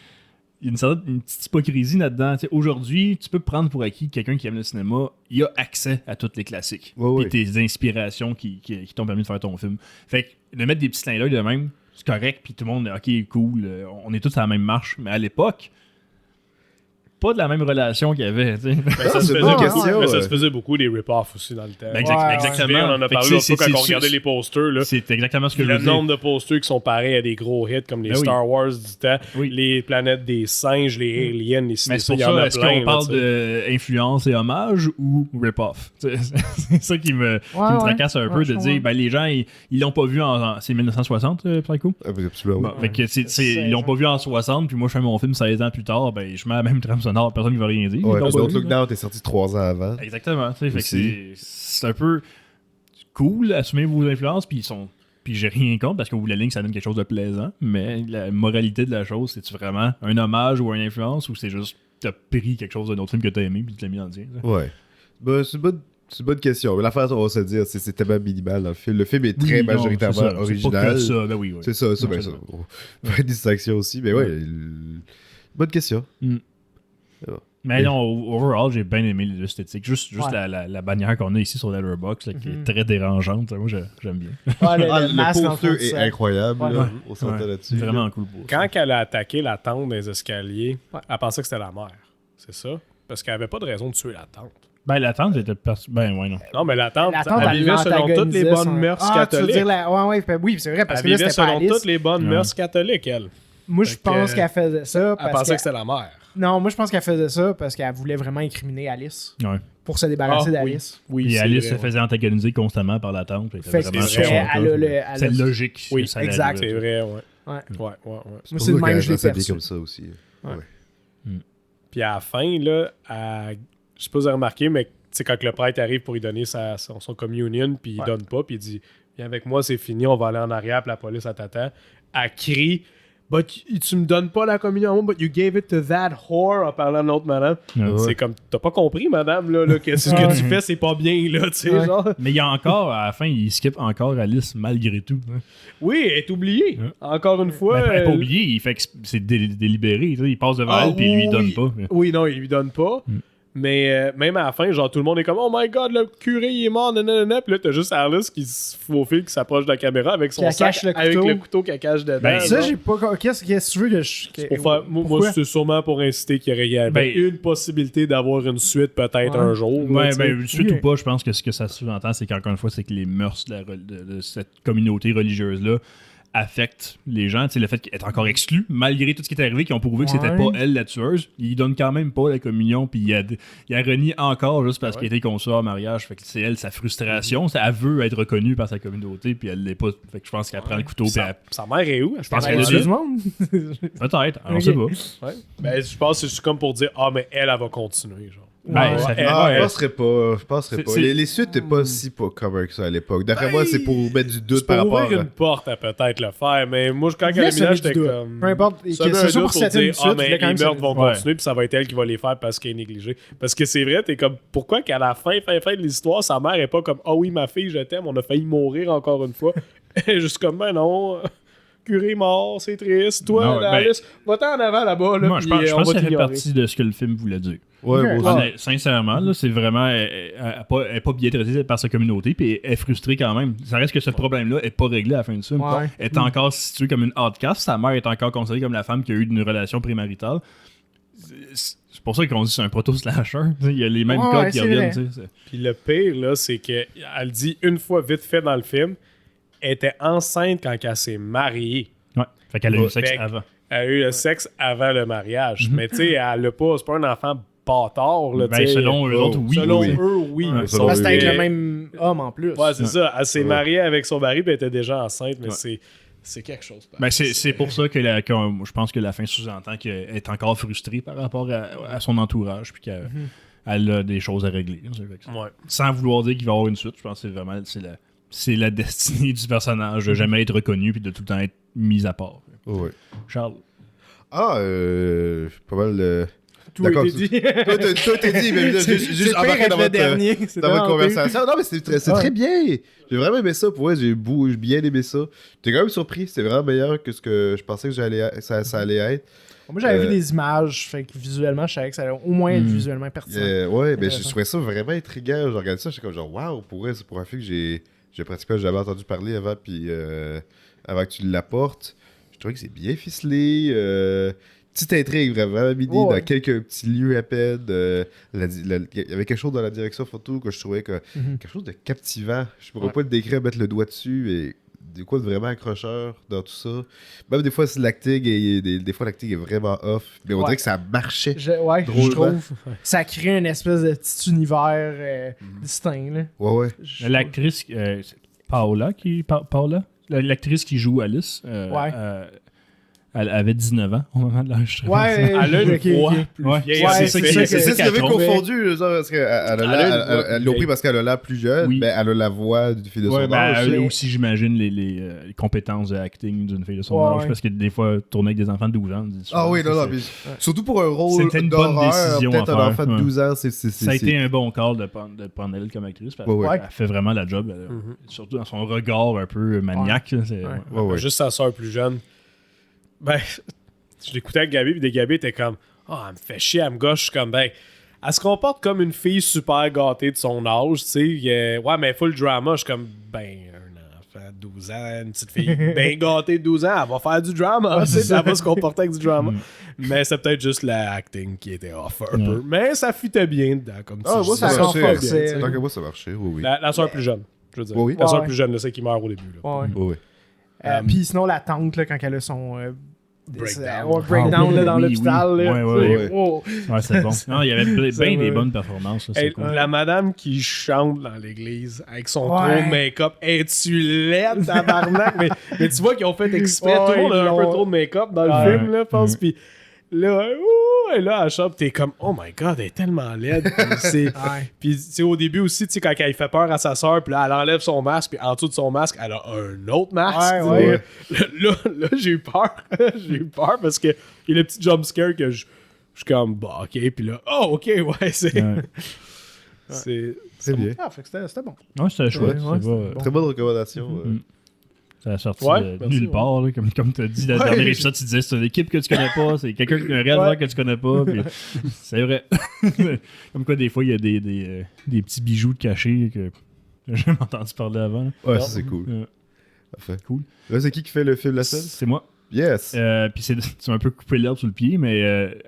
il y a une petite hypocrisie là-dedans. T'sais, aujourd'hui, tu peux prendre pour acquis quelqu'un qui aime le cinéma, il a accès à tous les classiques. Puis tes inspirations qui t'ont permis de faire ton film. Fait que de mettre des petits clins d'œil de même, c'est correct, puis tout le monde, ok, cool, on est tous à la même marche. Mais à l'époque, pas de la même relation qu'il y avait. Ça se faisait beaucoup des rip-offs aussi dans le temps. Exactement. On en a parlé l'autre fois quand on regardait les posters. Là. C'est exactement ce que je veux dire. Le nombre de posters qui sont pareils à des gros hits comme les Star Wars du temps, les planètes des singes, les aliens, les mais c'est pour ça, est-ce qu'on parle d'influence et hommage ou rip-off? C'est ça qui me tracasse un peu de dire, ben les gens, ils l'ont pas vu c'est 1960, Psycho? Absolument. Fait que ils l'ont pas vu en 60, puis moi je fais mon film 16 ans plus tard, ben je mets la même trame sonore, personne ne va rien dire. Ouais, Don't Look Now t'es sorti 3 ans avant. Exactement. Fait que c'est un peu cool, assumer vos influences, puis j'ai rien contre, parce qu'au bout de la ligne, ça donne quelque chose de plaisant, mais la moralité de la chose, c'est-tu vraiment un hommage ou une influence, ou c'est juste t'as pris quelque chose d'un autre film que t'as aimé, puis tu l'as mis dans le tien? Ouais. Ben, c'est une bonne question. Mais l'affaire, on va se dire, c'est tellement minimal dans le film. Le film est très majoritairement original. C'est pas que ça, oui. C'est ça, ben ça. Pas une distinction aussi, mais bonne question. Mais non, overall, j'ai bien aimé l'esthétique. Juste la bannière qu'on a ici sur Letterboxd, qui est très dérangeante. Moi, j'aime bien. Le poster est incroyable. On s'entend là-dessus. C'est vraiment cool. Quand elle a attaqué la tante des escaliers, elle pensait que c'était la mère. C'est ça? Parce qu'elle avait pas de raison de tuer la tante. Ben, la tante était... non. Non, mais la tante elle vivait selon toutes les bonnes mœurs catholiques. Oui, c'est vrai, parce que elle vivait selon toutes les bonnes mœurs catholiques, elle. Moi, je pense qu'elle faisait ça parce elle pensait que c'était la mère. Non, moi je pense qu'elle faisait ça parce qu'elle voulait vraiment incriminer Alice. Pour se débarrasser d'Alice. Oui, et Alice se faisait antagoniser constamment par la tante. C'est logique. Oui, exact, c'est vrai, ouais. Moi, c'est le même, je l'ai perçu. Comme ça aussi. Puis à la fin, là, je sais pas si vous avez remarqué, mais quand le prêtre arrive pour lui donner son communion, puis il donne pas, puis il dit viens avec moi, c'est fini, on va aller en arrière, puis la police t'attend. Elle crie But tu me donnes pas la communion, but you gave it to that whore, en parlant de l'autre madame. C'est comme, t'as pas compris, madame, là que ce que tu fais, c'est pas bien, là, tu sais, genre. Mais il y a encore, à la fin, il skip encore Alice malgré tout. Oui, elle est oubliée. Encore une fois. Mais elle est pas oubliée, il fait que c'est délibéré. Il passe devant elle, puis il lui donne pas. Oui, non, il lui donne pas. Mais même à la fin, genre tout le monde est comme oh my god, le curé il est mort, nanana. Puis là t'as juste Alice qui se faufile, qui s'approche de la caméra avec son sac, avec le couteau qu'elle cache dedans. Ben ça j'ai pas. Qu'est-ce que tu veux que je. Moi c'est sûrement pour inciter qu'il y aurait une possibilité d'avoir une suite peut-être un jour. Une suite ou pas, je pense que ce que ça sous-entend, c'est qu'encore une fois, c'est que les mœurs de cette communauté religieuse là affecte les gens. Le fait qu'elle est encore exclue, malgré tout ce qui est arrivé, qui ont prouvé que c'était pas elle la tueuse, il donne quand même pas la communion, puis il a renié encore juste parce qu'il était conçu en mariage. Fait que c'est elle, sa frustration. Elle veut être reconnue par sa communauté, puis elle l'est pas. Fait que je pense qu'elle prend le couteau. Sa mère est où? Je pense qu'elle est du monde. Peut-être, on sait pas. Ben, je pense que c'est comme pour dire, mais elle va continuer, genre. Je penserais pas. Les suites n'étaient pas si pas cover que ça à l'époque. D'après moi, c'est pour mettre du doute par rapport à... C'est pour ouvrir une porte à peut-être le faire, mais moi, quand elle est minage, j'étais comme... Peu importe, c'est sûr pour dire, mais les meurtres vont continuer, puis ça va être elle qui va les faire parce qu'elle est négligée. Parce que c'est vrai, t'es comme, pourquoi qu'à la fin de l'histoire, sa mère est pas comme, oui, ma fille, je t'aime, on a failli mourir encore une fois. Juste comme, ben non... Curé mort, c'est triste. Toi, Alice, va-t'en en avant là-bas. Là, moi, je pense que ça fait partie de ce que le film voulait dire. Sincèrement, là, c'est vraiment. Elle n'est pas bien traitée par sa communauté, puis elle est frustrée quand même. Ça reste que ce problème-là n'est pas réglé à la fin du film. Elle est encore située comme une outcast. Sa mère est encore considérée comme la femme qui a eu une relation prémaritale. C'est pour ça qu'on dit que c'est un proto-slasher. Il y a les mêmes codes qui reviennent. Puis le pire, là, c'est qu'elle dit une fois vite fait dans le film. Elle était enceinte quand elle s'est mariée. Ouais. Fait qu'elle a eu le sexe avant. Elle a eu le sexe avant le mariage. Mais tu sais, elle a pas. C'est pas un enfant bâtard. Là, selon eux autres, oui. Selon eux, oui. Parce que c'était avec le même homme en plus. Ouais, c'est ça. Elle s'est mariée avec son mari, puis elle était déjà enceinte. Mais c'est quelque chose. C'est pour ça que je pense que la fin sous-entend qu'elle est encore frustrée par rapport à son entourage, puis qu'elle a des choses à régler. Sans vouloir dire qu'il va y avoir une suite, je pense que c'est vraiment. C'est la destinée du personnage de jamais être reconnu puis de tout le temps être mis à part. Ouais. Charles. Pas mal. Tout a été dit. Tout est dit, mais juste embarqué dans votre conversation. Non, mais c'est très bien. J'ai vraiment aimé ça. Pour moi, j'ai bien aimé ça. J'étais quand même surpris. C'était vraiment meilleur que ce que je pensais que ça allait être. Moi, j'avais vu des images, fait que visuellement, je savais que ça allait au moins être visuellement pertinent. Ouais, mais je trouvais ça vraiment intriguant. Je regardais ça, j'étais comme genre, waouh, c'est pour un film que j'ai pratiquement jamais entendu parler avant, puis avant que tu l'apportes. Je trouvais que c'est bien ficelé. Petite intrigue vraiment mini dans quelques petits lieux à peine. Il y avait quelque chose dans la direction photo que je trouvais quelque chose de captivant. Je pourrais pas le décrire, mettre le doigt dessus, et de quoi de vraiment accrocheur dans tout ça. Même des fois, l'acting est vraiment off, mais on dirait que ça marchait. Je trouve. Ça crée une espèce de petit univers distinct. Là. Ouais. L'actrice, Paola, l'actrice qui joue Alice, elle avait 19 ans au moment de l'enregistrement. Elle a une voix plus vieille. C'est ce que j'avais confondu. Parce elle l'a pris parce qu'elle a l'air plus jeune, mais elle a la voix d'une fille de son âge. Elle a aussi, j'imagine, les compétences de acting d'une fille de son âge. Parce que des fois, tourner avec des enfants de 12 ans. Surtout pour un rôle d'horreur, peut-être un enfant de 12 ans. Ça a été un bon call de prendre elle comme actrice. Elle fait vraiment la job. Surtout dans son regard un peu maniaque. Juste sa soeur plus jeune. Ben, je l'écoutais avec Gabi, puis Gabi était comme, elle me fait chier, elle me gauche. Je suis comme, elle se comporte comme une fille super gâtée de son âge, tu sais. Mais full drama. Je suis comme, un enfant de 12 ans, une petite fille bien gâtée de 12 ans, elle va faire du drama, tu sais, elle va se comporter avec du drama. Mais c'est peut-être juste l'acting qui était off un peu. Mais ça fitait bien dedans, comme tu dis. Ça marchait. Tant que moi, ça marchait, oui. La soeur plus jeune, je veux dire. La soeur plus jeune, celle qui meurt au début. Oui. Puis sinon, la tante, là, quand elle a son breakdown là, dans l'hôpital. Ouais, c'est bon. Non, il y avait bien des bonnes performances. Là, cool. La madame qui chante dans l'église avec son trop de make-up, es-tu laide, tabarnak? mais tu vois qu'ils ont fait exprès. Tout le monde a un peu trop de make-up dans le film, là, je pense. Puis là, elle chante, t'es comme, oh my god, elle est tellement laide. Puis au début aussi, quand elle fait peur à sa soeur, puis là, elle enlève son masque, puis en dessous de son masque, elle a un autre masque. Là, j'ai eu peur. J'ai eu peur parce qu'il y a le petit jumpscare que je suis comme, ok, puis là, ok, c'est. C'est bien. Fait que c'était bon. Ouais, c'était chouette. Très bonne recommandation. Ça a sorti de nulle part, là, comme tu as dit dans le dernier épisode, tu disais c'est une équipe que tu connais pas, c'est un réalisateur que tu connais pas, puis c'est vrai. Comme quoi, des fois, il y a des petits bijoux de cachés que j'ai jamais entendu parler avant. Ouais, ça c'est cool. Parfait. Cool. Là, c'est qui fait le film La Scène? C'est moi. Yes! Puis c'est un peu coupé l'herbe sous le pied, mais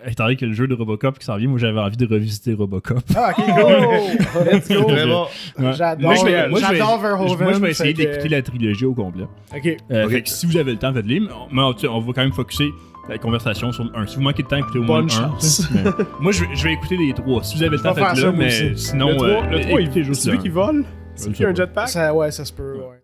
étant donné que le jeu de Robocop qui s'en vient, moi j'avais envie de revisiter Robocop. Ah, ok, go! Let's go! Vraiment. Ouais. J'adore Verhoeven. Moi je vais essayer d'écouter la trilogie au complet. Ok. Fait que si vous avez le temps, faites-le. Mais on va quand même focusser la conversation sur le 1. Si vous manquez de temps, écoutez au moins le 1. Moi je vais écouter les 3. Si vous avez le temps, faites-le. Mais sinon, le 3, il est juste celui qui vole? C'est qui a un jetpack? Ouais, ça se peut, ouais.